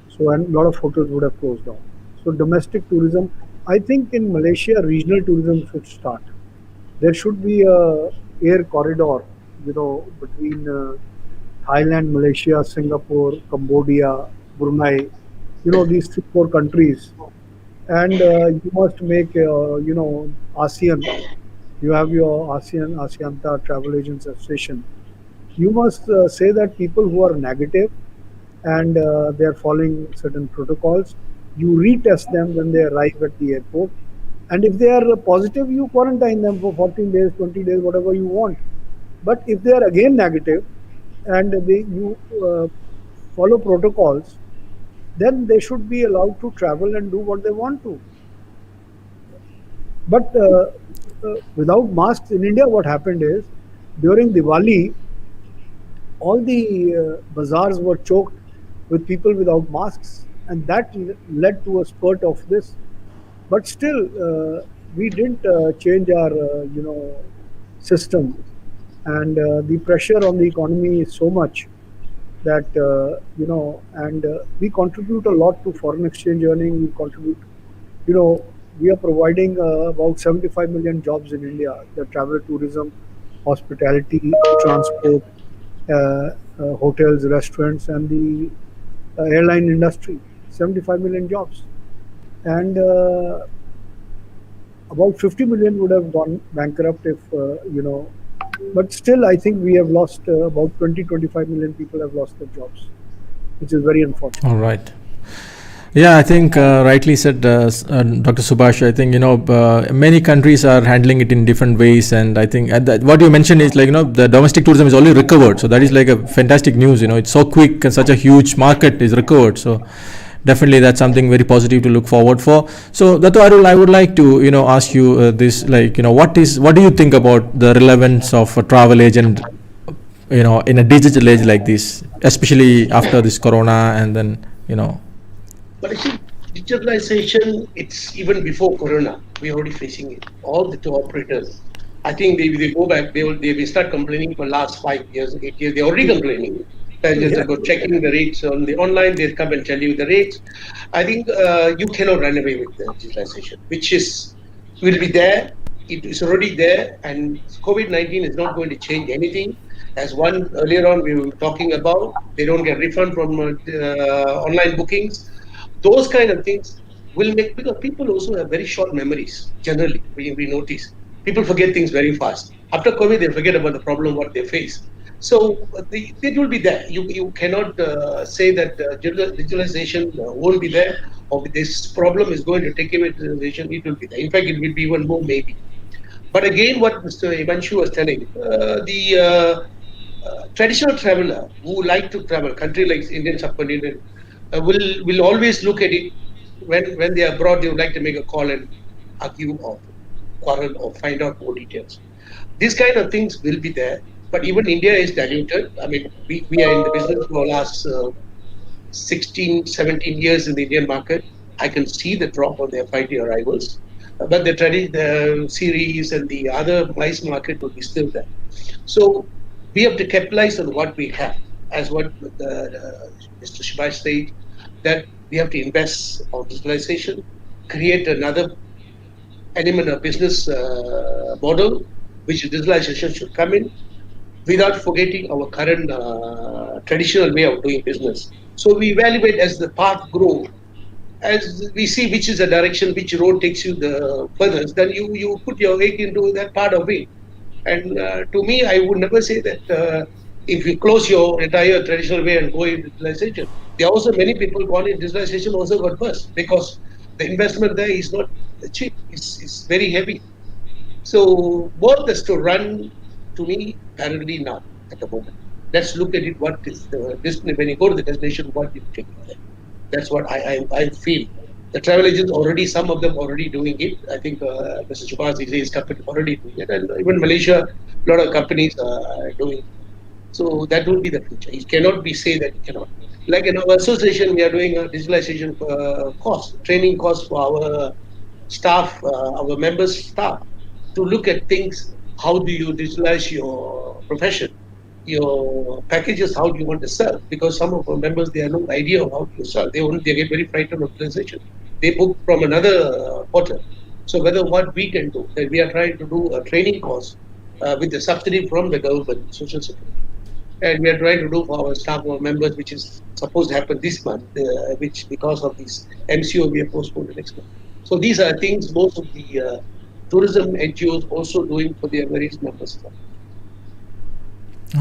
So, and a lot of hotels would have closed down. So, domestic tourism, I think in Malaysia, regional tourism should start. There should be a air corridor, between Thailand, Malaysia, Singapore, Cambodia, Brunei, these three, four countries. And you must make, ASEAN. You have your ASEANTA Travel Agents Association. You must say that people who are negative and they are following certain protocols, you retest them when they arrive at the airport. And if they are positive, you quarantine them for 14 days, 20 days, whatever you want. But if they are again negative and you follow protocols, then they should be allowed to travel and do what they want to. But without masks in India, what happened is during Diwali, all the bazaars were choked with people without masks, and that led to a spurt of this. But still, we didn't change our, system, and the pressure on the economy is so much that and we contribute a lot to foreign exchange earning. We contribute, you know, we are providing about 75 million jobs in India: the travel, tourism, hospitality, transport, hotels, restaurants, and the airline industry. 75 million jobs, and about 50 million would have gone bankrupt if but still I think we have lost about 20-25 million people have lost their jobs, which is very unfortunate. All right. Yeah, I think rightly said, Dr. Subhash. I think many countries are handling it in different ways, and I think what you mentioned is the domestic tourism is already recovered. So that is like a fantastic news. It's so quick and such a huge market is recovered. So definitely that's something very positive to look forward for. So Dr. Arul, I would like to ask you this, what do you think about the relevance of a travel agent in a digital age like this, especially after this corona, and then But actually, digitalization, it's even before Corona. We're already facing it. All the tour operators, I think they go back, they will start complaining for last 5 years, 8 years. They're already complaining. Passengers Yeah. go checking the rates on the online. They'll come and tell you the rates. I think you cannot run away with the digitalization, which will be there. It is already there, and COVID-19 is not going to change anything. As one earlier on we were talking about, they don't get refund from online bookings. Those kind of things will make, because people also have very short memories. Generally, we notice people forget things very fast. After COVID, they forget about the problem what they face. So it will be there. You cannot say that digitalization won't be there, or this problem is going to take away digitalization. It will be there. In fact, it will be even more maybe. But again, what Mr. Himanshu was telling, the traditional traveler who like to travel, country like Indian subcontinent, will always look at it when they are abroad. They would like to make a call and argue or quarrel or find out more details. These kind of things will be there, but even India is diluted. I mean, we are in the business for the last 16, 17 years in the Indian market. I can see the drop on their 5G arrivals, but the series and the other MICE market will be still there. So we have to capitalize on what we have, as what Mr. Subhash said, that we have to invest on digitalization, create another element of business model, which digitalization should come in, without forgetting our current traditional way of doing business. So we evaluate as the path grow, as we see which is the direction, which road takes you the furthest, then you put your egg into that part of it. And to me, I would never say that if you close your entire traditional way and go into digitalization, there are also many people gone in digitalization also got burst because the investment there is not cheap, it's very heavy. So both has to run, to me, parallelly now at the moment. Let's look at it. What is the destination? When you go to the destination, what you take there? That's what I feel. The travel agents already, some of them already doing it. I think Mr. Subhash is his company already doing it, and even Malaysia, a lot of companies are doing it. So that will be the future. It cannot be say that it cannot. Like in our association, we are doing a digitalization course, training course for our staff, our members' staff, to look at things. How do you digitalize your profession, your packages? How do you want to sell? Because some of our members, they have no idea of how to sell. They get very frightened of digitalization. They book from another portal. So whether what we can do, that we are trying to do a training course with the subsidy from the government, social security, and we are trying to do for our staff or members, which is supposed to happen this month, which because of this MCO we have postponed the next month. So these are things most of the tourism NGOs also doing for their various members.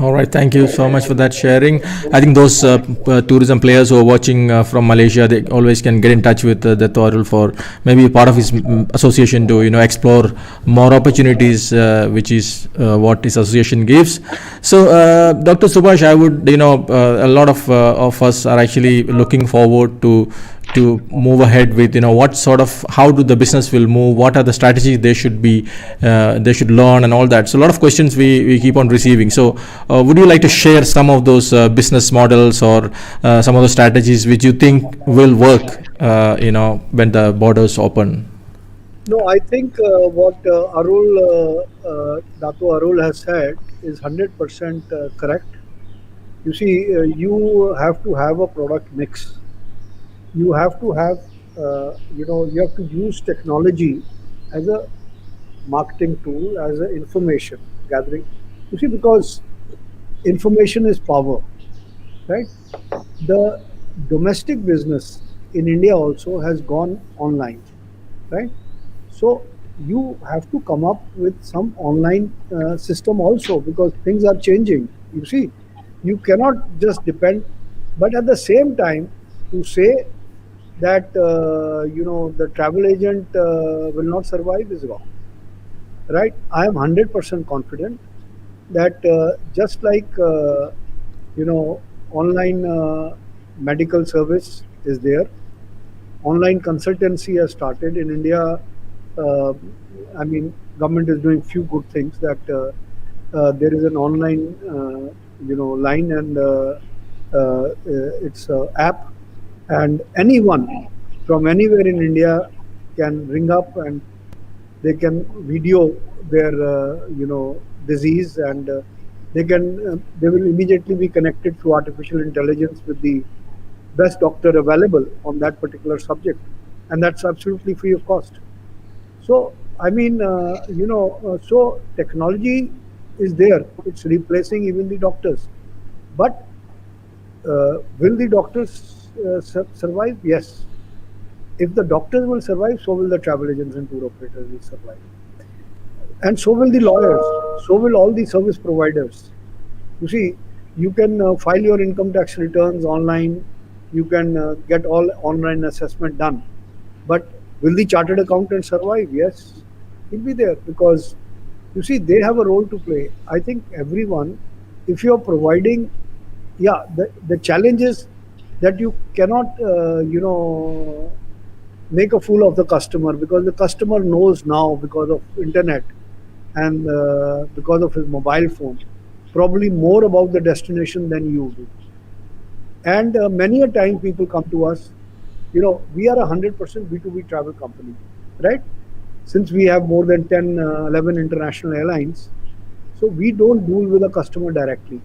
All right, thank you so much for that sharing. I think those tourism players who are watching from Malaysia, they always can get in touch with Dato' Arul for maybe part of his association to explore more opportunities, which is what his association gives. So, Dr. Subhash, I would a lot of us are actually looking forward to move ahead with what sort of, how do the business will move, what are the strategies they should learn and all that. So a lot of questions we keep on receiving. So would you like to share some of those business models or some of the strategies which you think will work when the borders open? No, I think what Dato' Arul has said is 100% correct. You see, you have to have a product mix. You have to have, you have to use technology as a marketing tool, as an information gathering. You see, because information is power, right? The domestic business in India also has gone online, right? So you have to come up with some online system also, because things are changing. You see, you cannot just depend, but at the same time, to say that the travel agent will not survive is wrong, right? I am 100% confident that just like online medical service is there, online consultancy has started in India. I mean, government is doing few good things, that there is an online line, and it's an app, and anyone from anywhere in India can ring up and they can video their disease, and they will immediately be connected through artificial intelligence with the best doctor available on that particular subject, and that's absolutely free of cost. So I mean, so technology is there, it's replacing even the doctors, but will the doctors survive? Yes. If the doctors will survive, so will the travel agents and tour operators will survive. And so will the lawyers, so will all the service providers. You see, you can file your income tax returns online, you can get all online assessment done. But will the chartered accountant survive? Yes, he'll be there, because you see, they have a role to play. I think everyone, if you're providing, the challenge is that you cannot, make a fool of the customer, because the customer knows now, because of internet and because of his mobile phone, probably more about the destination than you do. And many a time people come to us, we are a 100% B2B travel company, right? Since we have more than 10, 11 international airlines, so we don't deal with the customer directly.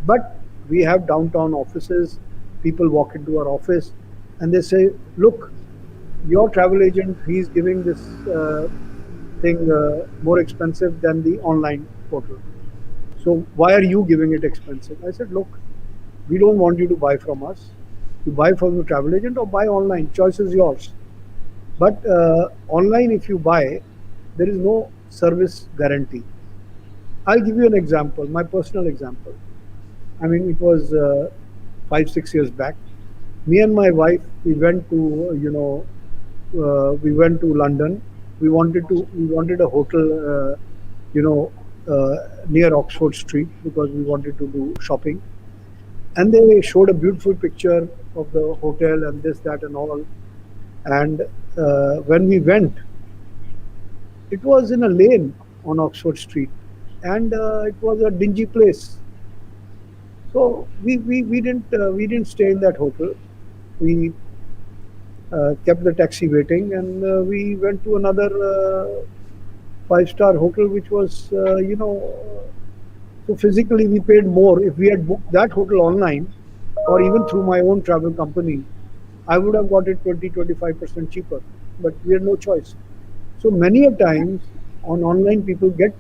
But we have downtown offices, people walk into our office and they say, look, your travel agent, he's giving this thing more expensive than the online portal. So why are you giving it expensive? I said, look, we don't want you to buy from us. You buy from the travel agent or buy online. Choice is yours. But online, if you buy, there is no service guarantee. I'll give you an example, my personal example. I mean, it was 5, 6 years back. Me and my wife, we went to, we went to London. We wanted a hotel, you know, near Oxford Street because we wanted to do shopping. And they showed a beautiful picture of the hotel and this, that, and all. And when we went, it was in a lane on Oxford Street, and it was a dingy place. So we didn't stay in that hotel. We kept the taxi waiting, and we went to another five-star hotel, which was so physically we paid more. If we had booked that hotel online, or even through my own travel company, I would have got it 20-25% cheaper. But we had no choice. So many a times on online people get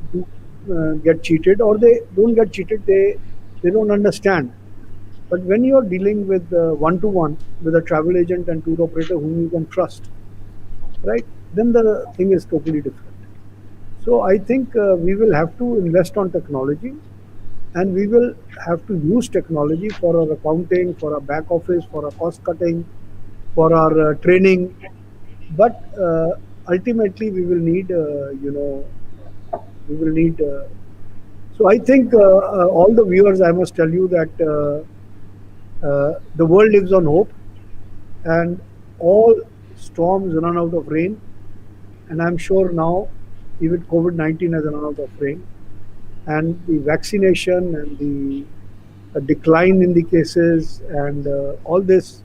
cheated, or they don't get cheated. They don't understand. But when you are dealing with one-to-one with a travel agent and tour operator whom you can trust, right? Then the thing is totally different. So I think we will have to invest on technology, and we will have to use technology for our accounting, for our back office, for our cost cutting, for our training. But ultimately, we will need, we will need. So I think all the viewers, I must tell you that the world lives on hope, and all storms run out of rain. And I'm sure now, even COVID-19 has run out of rain, and the vaccination and the decline in the cases and all this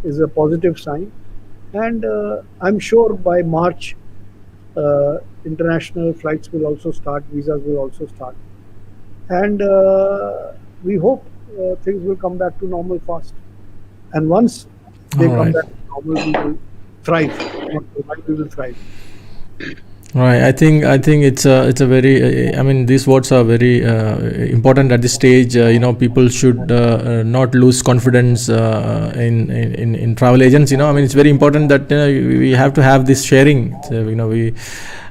is a positive sign. And I'm sure by March, international flights will also start, visas will also start. And we hope things will come back to normal fast. And once they All come right. back to normal, we will thrive. Not survive, we will thrive. Right. I think it's a very I mean these words are very important at this stage. People should not lose confidence in travel agents. I mean it's very important that we have to have this sharing. So,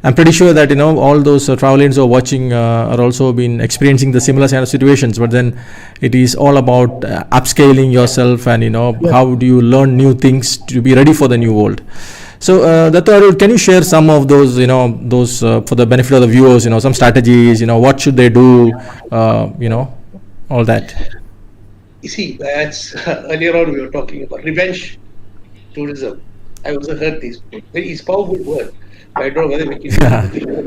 I'm pretty sure that all those travel agents who are watching are also been experiencing the similar kind of situations. But then it is all about upscaling yourself, and how do you learn new things to be ready for the new world. So, Dr. Arul, can you share some of those, for the benefit of the viewers, some strategies, what should they do, all that? You see, that's earlier on we were talking about revenge tourism. I also heard this very powerful word. I don't know whether we can use it or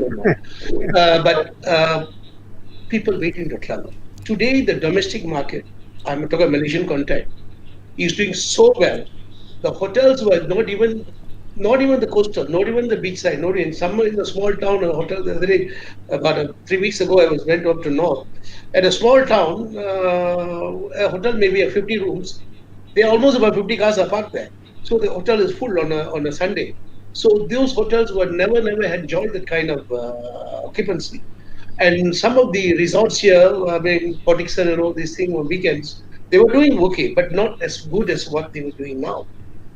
not. But people waiting to travel. Today, the domestic market, I'm talking about Malaysian content, is doing so well. The hotels were not even the coastal, not even the beachside, not even somewhere in a small town, a hotel the other day, about 3 weeks ago, went up to north. At a small town, a hotel maybe have 50 rooms. There are almost about 50 cars are parked there. So the hotel is full on a Sunday. So those hotels were never had enjoyed that kind of occupancy. And some of the resorts here, I mean, Potixon and all these things on weekends, they were doing okay, but not as good as what they were doing now.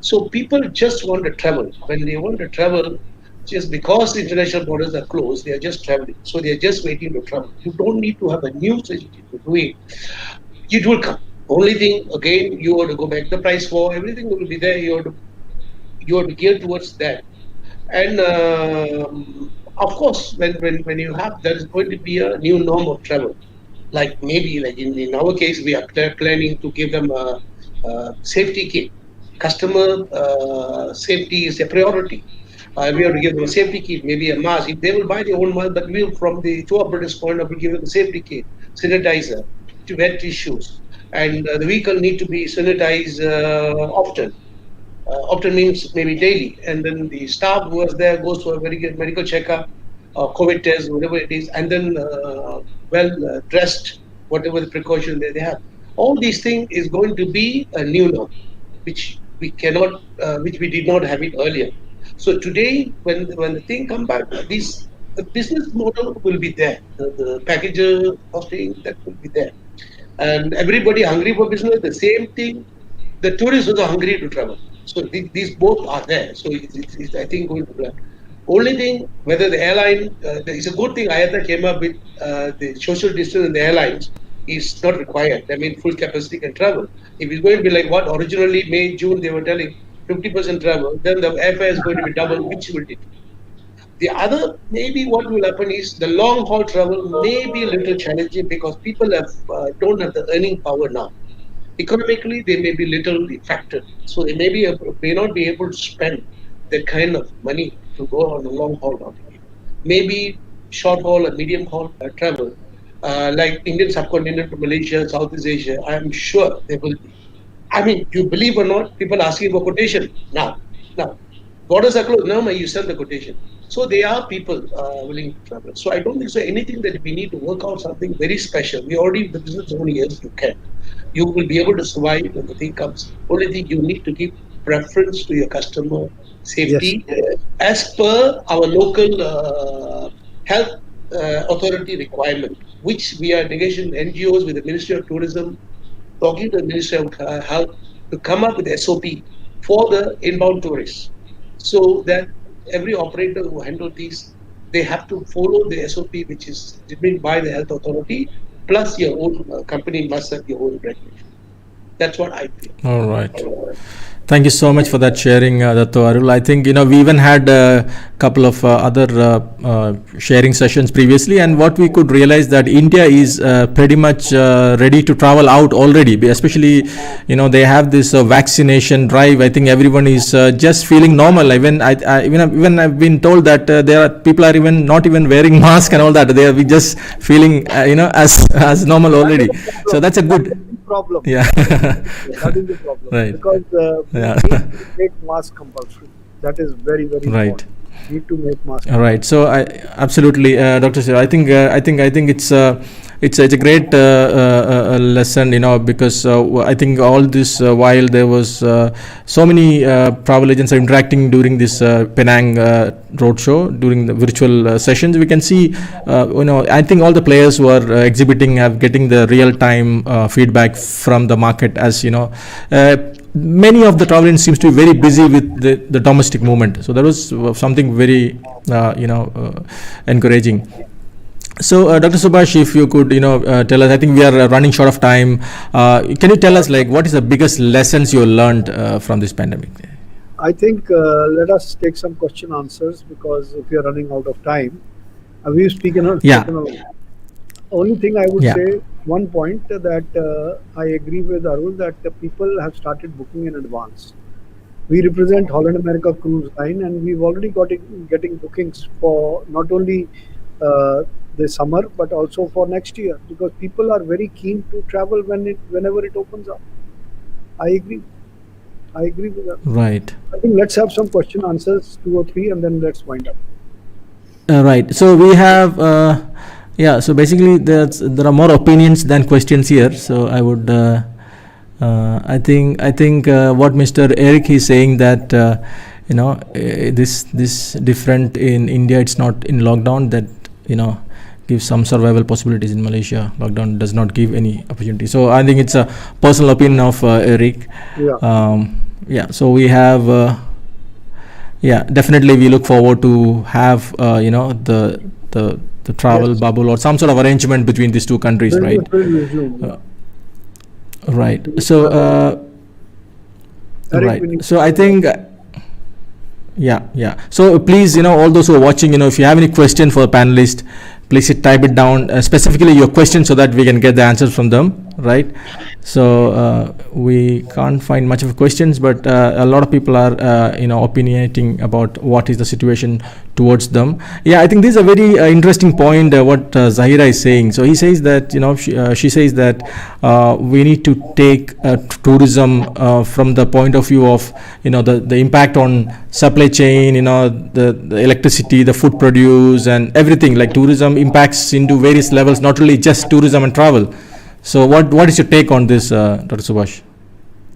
So people just want to travel. When they want to travel, just because the international borders are closed, they are just traveling. So they are just waiting to travel. You don't need to have a new strategy to do it. It will come. Only thing, again, you have to go back. The price war, everything will be there. You have to gear towards that. And of course, when you have, there is going to be a new norm of travel. Like maybe, like in our case, we are planning to give them a safety kit. Customer safety is a priority. We have to give them a safety kit, maybe a mask. If they will buy their own mask, but we will, from the tour operator's point of view, give them a safety kit, sanitizer, to wet tissues, and the vehicle need to be sanitized often. Often means maybe daily, and then the staff who was there goes for a very good medical checkup, COVID test, whatever it is, and then well dressed, whatever the precaution they have. All these things is going to be a new norm, which we cannot, which we did not have it earlier. So today, when the thing come back, the business model will be there. The packager costing, that will be there, and everybody hungry for business. The same thing. The tourists also hungry to travel. So these both are there. So it's I think going to plan. Only thing, whether the airline, it's a good thing IATA came up with the social distance in the airlines is not required. I mean, full capacity can travel. If it's going to be like what originally May, June, they were telling 50% travel, then the airfare is going to be double, which will it? The other, maybe what will happen is the long haul travel may be a little challenging because people don't have the earning power now. Economically, they may be little affected, so they may not be able to spend that kind of money to go on a long haul route. Maybe short haul or medium haul travel, like Indian subcontinent to Malaysia, Southeast Asia. I am sure there will be. I mean, you believe or not, people asking for quotation now. Now, borders are closed. Now, you send the quotation. So there are people willing to travel. So I don't think so. Anything that we need to work out something very special. We already the business only yes you can. You will be able to survive when the thing comes. Only thing you need to give preference to your customer safety as per our local health authority requirement, which we are engaging NGOs with the Ministry of Tourism, talking to the Ministry of Health to come up with SOP for the inbound tourists, so that every operator who handle these, they have to follow the SOP which is determined by the health authority, plus your own company must have your own regulation. That's what I feel. All right. Thank you so much for that sharing, Datto Arul. I think, we even had a couple of other sharing sessions previously, and what we could realize that India is pretty much ready to travel out already, especially, they have this vaccination drive. I think everyone is just feeling normal. Even I've been told that there are people are even not even wearing mask and all that. They are just feeling, as normal already. So that's a good problem. Yeah. That is the problem. Right. Because we need to make mask compulsory. That is very, very important. Need to make mask. All right. So I absolutely, Dr. Sir, I think it's a great lesson, because I think all this while there was so many travel agents are interacting during this Penang roadshow during the virtual sessions. We can see, I think all the players who are exhibiting have getting the real time feedback from the market, as many of the travel agents seems to be very busy with the domestic movement. So that was something very encouraging. So, Dr. Subhash, if you could, tell us, I think we are running short of time. Can you tell us, what is the biggest lessons you learned from this pandemic? I think let us take some question answers, because if we are running out of time, we've spoken on. Only thing I would say, one point that I agree with Arul, that the people have started booking in advance. We represent Holland America Cruise Line, and we've already getting bookings for not only the summer but also for next year, because people are very keen to travel whenever it opens up. I agree with that. Right. I think let's have some question answers, 2 or 3, and then let's wind up. Right. So we have so basically there are more opinions than questions here. So I would I think what Mr. Eric is saying, that this different in India, it's not in lockdown, that gives some survival possibilities. In Malaysia, lockdown does not give any opportunity. So I think it's a personal opinion of Eric. So we have definitely we look forward to have the travel bubble or some sort of arrangement between these two countries, right? Right. So right. So I think so please, all those who are watching, if you have any question for the panelist, please type it down, specifically your question, so that we can get the answers from them, right? So we can't find much of questions, but a lot of people are opinionating about what is the situation towards them. I think this is a very interesting point, what Zahira is saying. So he says that she says that we need to take tourism from the point of view of the impact on supply chain, the electricity, the food produce, and everything. Like tourism impacts into various levels, not really just tourism and travel. So what is your take on this, Dr. Subhash?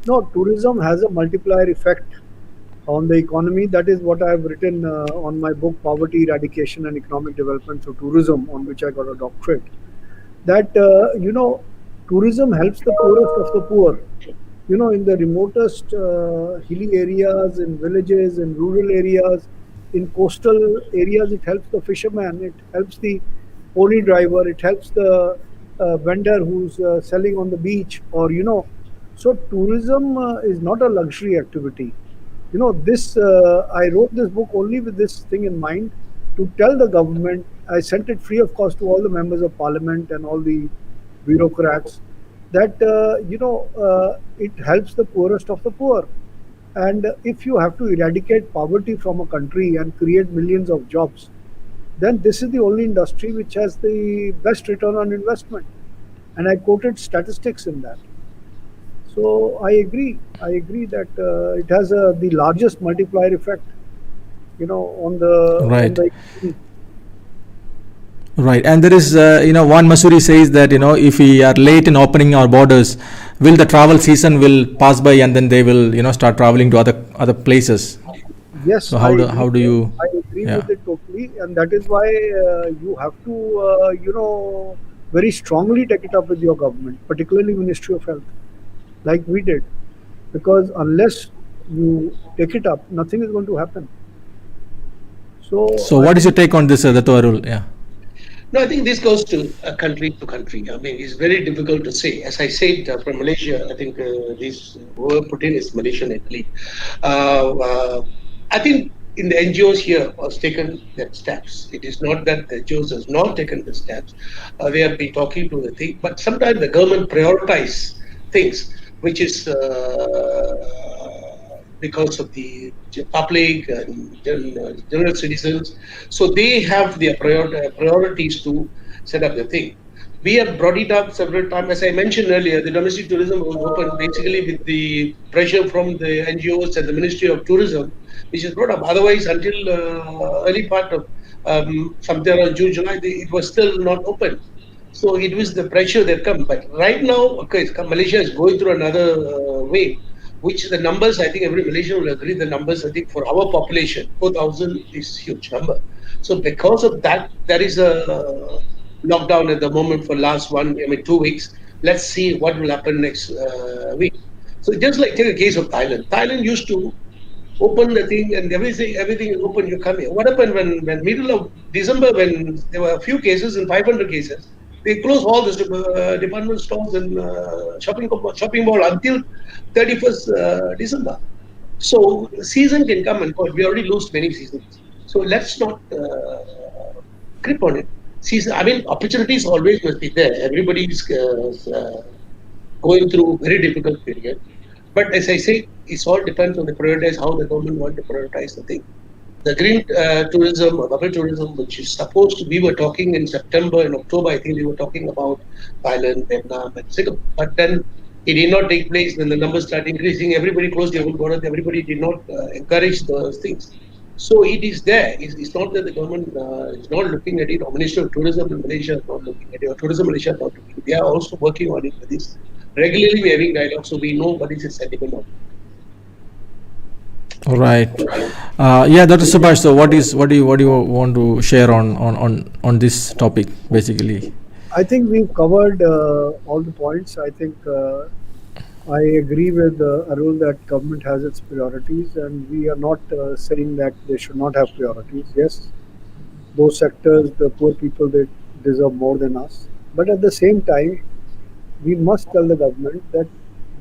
No, tourism has a multiplier effect on the economy. That is what I have written on my book, Poverty Eradication and Economic Development Through Tourism, on which I got a doctorate. That, tourism helps the poorest of the poor. In the remotest hilly areas, in villages, in rural areas, in coastal areas, it helps the fisherman, it helps the pony driver, it helps the vendor who's selling on the beach, so tourism is not a luxury activity. This I wrote this book only with this thing in mind, to tell the government. I sent it free of cost to all the members of parliament and all the bureaucrats, that it helps the poorest of the poor. And if you have to eradicate poverty from a country and create millions of jobs, then this is the only industry which has the best return on investment. And I quoted statistics in that. So I agree that it has the largest multiplier effect, on the Right. on the economy. Right, and there is, one Masuri says that, if we are late in opening our borders, will the travel season will pass by and then they will, start traveling to other places. Yes, So how do you? I agree Yeah. with it totally, and that is why you have to, very strongly take it up with your government, particularly Ministry of Health, like we did, because unless you take it up, nothing is going to happen. So what is your take on this, Dato' Arul? Yeah. No, I think this goes to country to country. I mean, it's very difficult to say. As I said, from Malaysia, I think this whoever put in is Malaysian, I believe. I think in the NGOs here has taken that steps. It is not that the NGOs has not taken the steps. They have been talking to the thing, but sometimes the government prioritize things, which is because of the public and general citizens. So they have their priorities to set up the thing. We have brought it up several times. As I mentioned earlier, the domestic tourism was open basically with the pressure from the NGOs and the Ministry of Tourism, which is brought up. Otherwise, until early part of somewhere around June, July, it was still not open. So it was the pressure that come. But right now, okay, Malaysia is going through another wave, which the numbers, I think every Malaysian will agree, the numbers, I think for our population, 4,000 is huge number. So because of that, there is a lockdown at the moment for last 2 weeks. Let's see what will happen next week. So just like take a case of Thailand. Thailand used to open the thing and everything is open, you come here. What happened when middle of December, when there were a few cases and 500 cases, they closed all the department stores and shopping mall until 31st December. So season can come and go. We already lost many seasons. So let's not grip on it. Season, opportunities always must be there. Everybody is going through very difficult period. But as I say, it all depends on the prioritize, how the government want to prioritize the thing. The green tourism or bubble tourism, which is supposed to, we were talking in September and October, I think we were talking about Thailand, Vietnam, and Singapore. But then it did not take place. When the numbers started increasing, everybody closed their own borders. Everybody did not encourage those things. So it is there. It's not that the government is not looking at it, or Ministry of Tourism in Malaysia is not looking at it, or Tourism Malaysia is not looking at it. They are also working on it with this. Regularly we're having dialogue, so we know what is the sentiment of it. Right. Dr. Subhash. So, what do you want to share on this topic, basically? I think we've covered all the points. I think I agree with Arul that government has its priorities, and we are not saying that they should not have priorities. Yes, those sectors, the poor people, they deserve more than us. But at the same time, we must tell the government that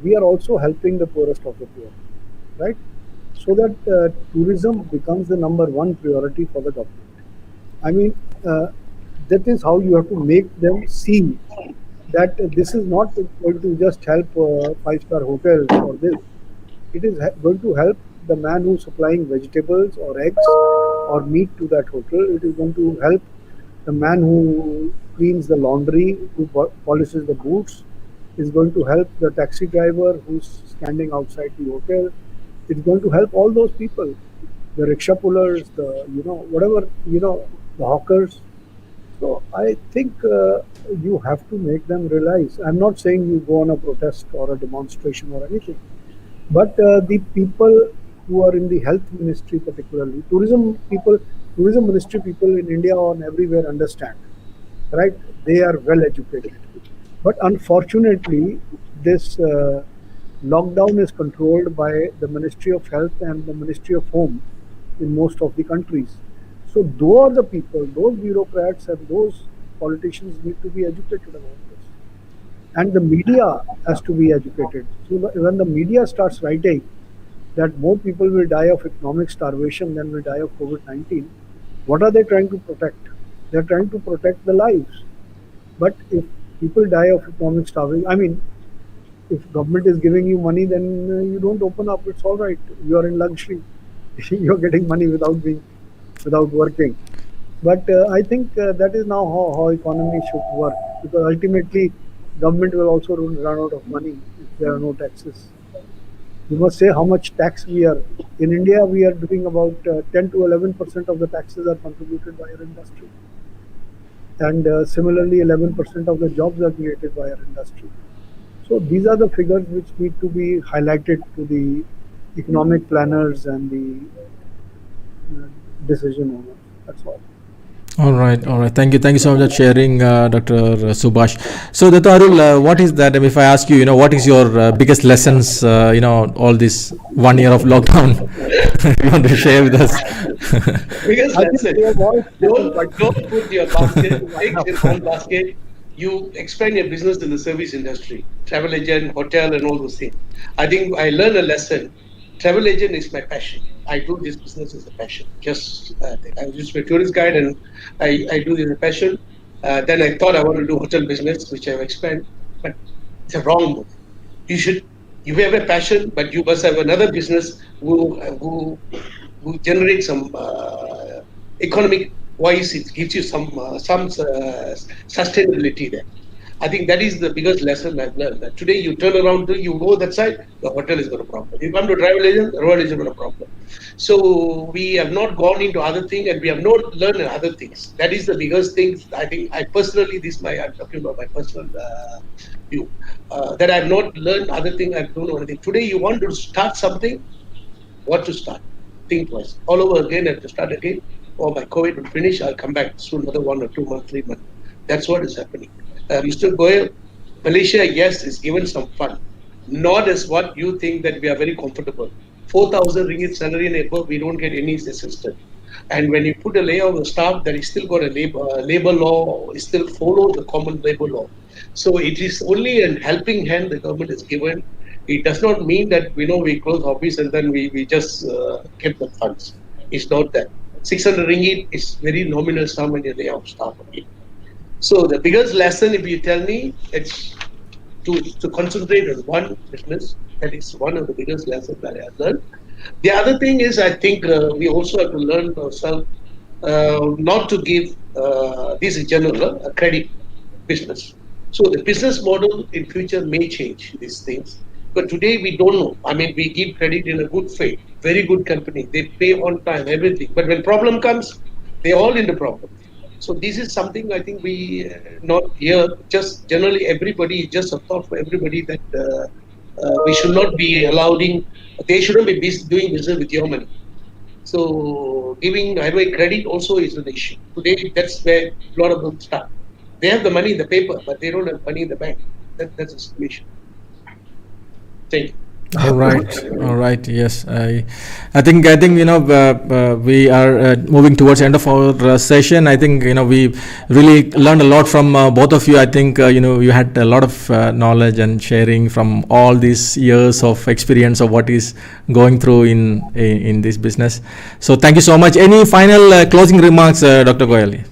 we are also helping the poorest of the poor, right? So that tourism becomes the number one priority for the government. That is how you have to make them see that this is not going to just help five-star hotels or this. It is going to help the man who's supplying vegetables or eggs or meat to that hotel. It is going to help the man who cleans the laundry, who polishes the boots. Is going to help the taxi driver who's standing outside the hotel. It's going to help all those people, the rickshaw pullers, the hawkers. So I think you have to make them realize. I'm not saying you go on a protest or a demonstration or anything, but the people who are in the health ministry particularly. Tourism ministry people in India and everywhere understand, right? They are well educated. But unfortunately, this lockdown is controlled by the Ministry of Health and the Ministry of Home in most of the countries. So those are the people, those bureaucrats and those politicians need to be educated about this. And the media has to be educated. So when the media starts writing that more people will die of economic starvation than will die of COVID-19, what are they trying to protect? They're trying to protect the lives. But if people die of economic starvation, I mean, if government is giving you money, then you don't open up. It's all right. You are in luxury. You're getting money without working. But I think that is now how economy should work, because ultimately government will also run out of money if there are no taxes. You must say how much tax we are. In India, we are doing about 10 to 11% of the taxes are contributed by our industry. And similarly, 11% of the jobs are created by our industry. So these are the figures which need to be highlighted to the economic planners and the decision owners. That's all. All right. Thank you so much for sharing, Dr. Subhash. So, Dr. Arul, what is that? If I ask you, what is your biggest lessons, all this 1 year of lockdown, you want to share with us? Biggest lesson, don't put your eggs in one basket. You expand your business in the service industry, travel agent, hotel, and all those things. I think I learned a lesson. Travel agent is my passion. I do this business as a passion. I'm just a tourist guide, and I do this as a passion. Then I thought I want to do hotel business, which I've expanded, but it's a wrong move. You have a passion, but you must have another business who generates some economic wise. It gives you some sustainability there. I think that is the biggest lesson I've learned. That today you turn around, you go that side, the hotel is got a problem. You come to travel agent, the road is got a problem. So we have not gone into other things, and we have not learned other things. That is the biggest thing. I think I'm talking about my personal view. That I've not learned other things. I don't know anything. Today you want to start something, what to start? Think twice. All over again, I have to start again. Or my COVID will finish, I'll come back soon, another 1 or 2 months, 3 months. That's what is happening. Mr. Goyal, Malaysia, yes, is given some fund. Not as what you think that we are very comfortable. 4,000 ringgit salary and above, we don't get any assistance. And when you put a layoff of staff, that is still got a labor law, it still follows the common labor law. So it is only a helping hand the government is given. It does not mean that we close office and then we just get the funds. It's not that. 600 ringgit is very nominal sum when you lay off staff again. So the biggest lesson, if you tell me, it's to concentrate on one business. That is one of the biggest lessons that I have learned. The other thing is, I think we also have to learn ourselves not to give this in general a credit business. So the business model in future may change these things. But today we don't know. I mean, we give credit in a good faith, very good company. They pay on time, everything. But when problem comes, they're all in the problem. So this is something I think we not here. Just generally everybody, just a thought for everybody that we should not be allowing. They shouldn't be doing business with your money. So giving highway credit also is an issue. Today that's where a lot of them start. They have the money in the paper, but they don't have money in the bank. That's the situation. Thank you. All right. Yes, I think we are moving towards the end of our session. I think we really learned a lot from both of you. I think you had a lot of knowledge and sharing from all these years of experience of what is going through in this business. So thank you so much. Any final closing remarks, Dr. Goyal?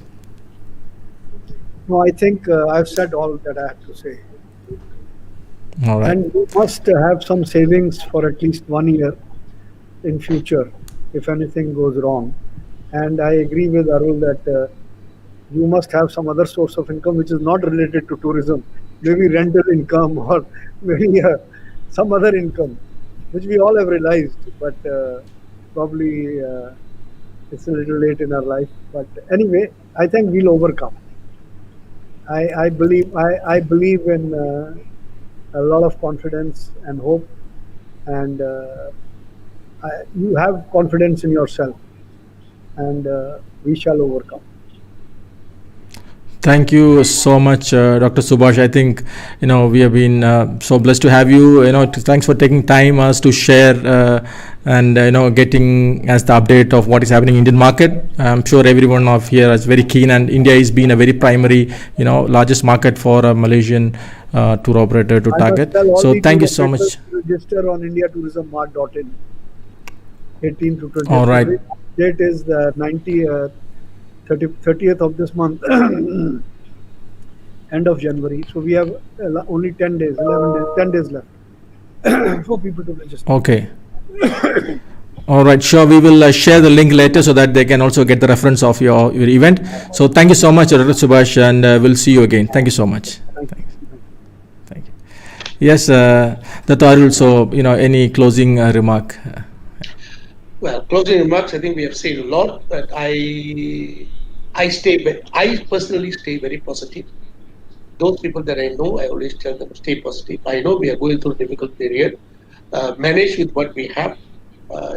No, I think I've said all that I have to say. All right. And you must have some savings for at least 1 year in future if anything goes wrong. And I agree with Arul that you must have some other source of income which is not related to tourism, maybe rental income or maybe some other income, which we all have realized, but probably it's a little late in our life. But anyway, I think we'll overcome. I believe in a lot of confidence and hope, and You have confidence in yourself, and we shall overcome. Thank you so much, Dr. Subhash. I think we have been so blessed to have you. Thanks for taking time us to share and getting us the update of what is happening in Indian market. I'm sure everyone of here is very keen, and India has been a very primary, largest market for a Malaysian tour operator to target. So thank you so much. Register on indiatourismmart.in. 18 to 20. All right. Date is the 30th of this month, end of January. So we have only 10 days, 10 days left for people to register. Okay. All right, sure. We will share the link later so that they can also get the reference of your event. So thank you so much, Dr. Subhash, and we'll see you again. Thank you so much. Thank you. Yes, Dr. Arul, so any closing remark? Well, closing remarks, I think we have said a lot, but I personally stay very positive. Those people that I know, I always tell them stay positive. I know we are going through a difficult period. Manage with what we have.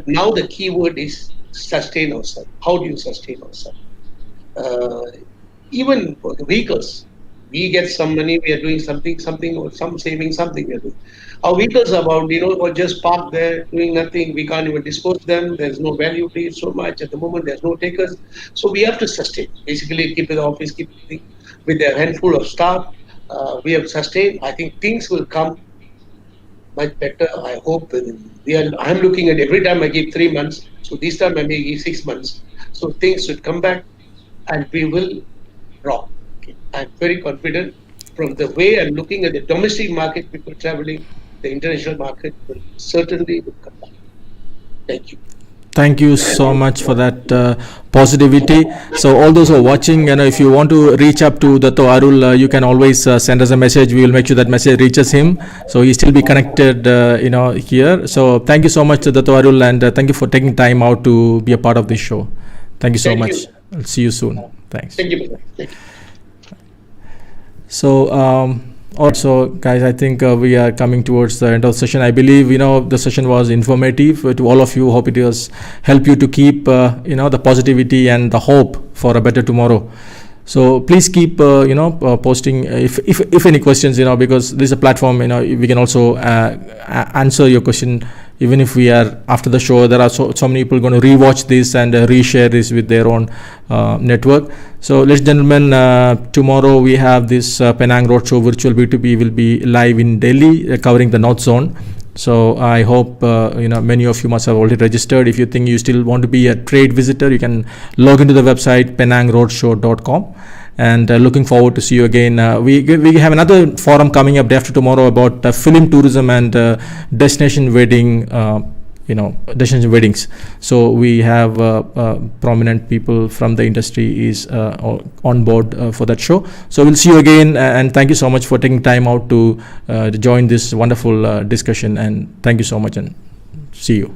Now the key word is sustain ourselves. How do you sustain ourselves? Even for the vehicles, we get some money, we are doing something, or some saving, something we are doing. Our vehicles are about, or just parked there, doing nothing. We can't even dispose them. There's no value to it so much. At the moment, there's no takers. So we have to sustain. Basically, keep the office, keep with a handful of staff. We have sustained. I think things will come much better. I hope. I'm looking at every time I give 3 months. So this time I may give 6 months. So things should come back and we will rock. Okay. I'm very confident from the way I'm looking at the domestic market, people traveling, the international market will certainly come back. Thank you. Thank you so much for that positivity. So all those who are watching, if you want to reach up to Dr. Arul, you can always send us a message. We will make sure that message reaches him. So he still be connected, here. So thank you so much, Dr. Arul, and thank you for taking time out to be a part of this show. Thank you so much. I'll see you soon. Thanks. Thank you. Thank you. So also, guys, I think we are coming towards the end of the session. I believe the session was informative to all of you. Hope it has helped you to keep the positivity and the hope for a better tomorrow. So please keep posting if any questions, because this is a platform, we can also answer your question. Even if we are after the show, there are so many people going to rewatch this and reshare this with their own network. So ladies and gentlemen, tomorrow we have this Penang Roadshow virtual B2B will be live in Delhi, covering the North Zone. So I hope many of you must have already registered. If you think you still want to be a trade visitor, you can log into the website penangroadshow.com. And looking forward to see you again. We have another forum coming up day after tomorrow about film tourism and destination wedding, destination weddings. So we have prominent people from the industry is on board for that show. So we'll see you again, and thank you so much for taking time out to join this wonderful discussion. And thank you so much, and see you.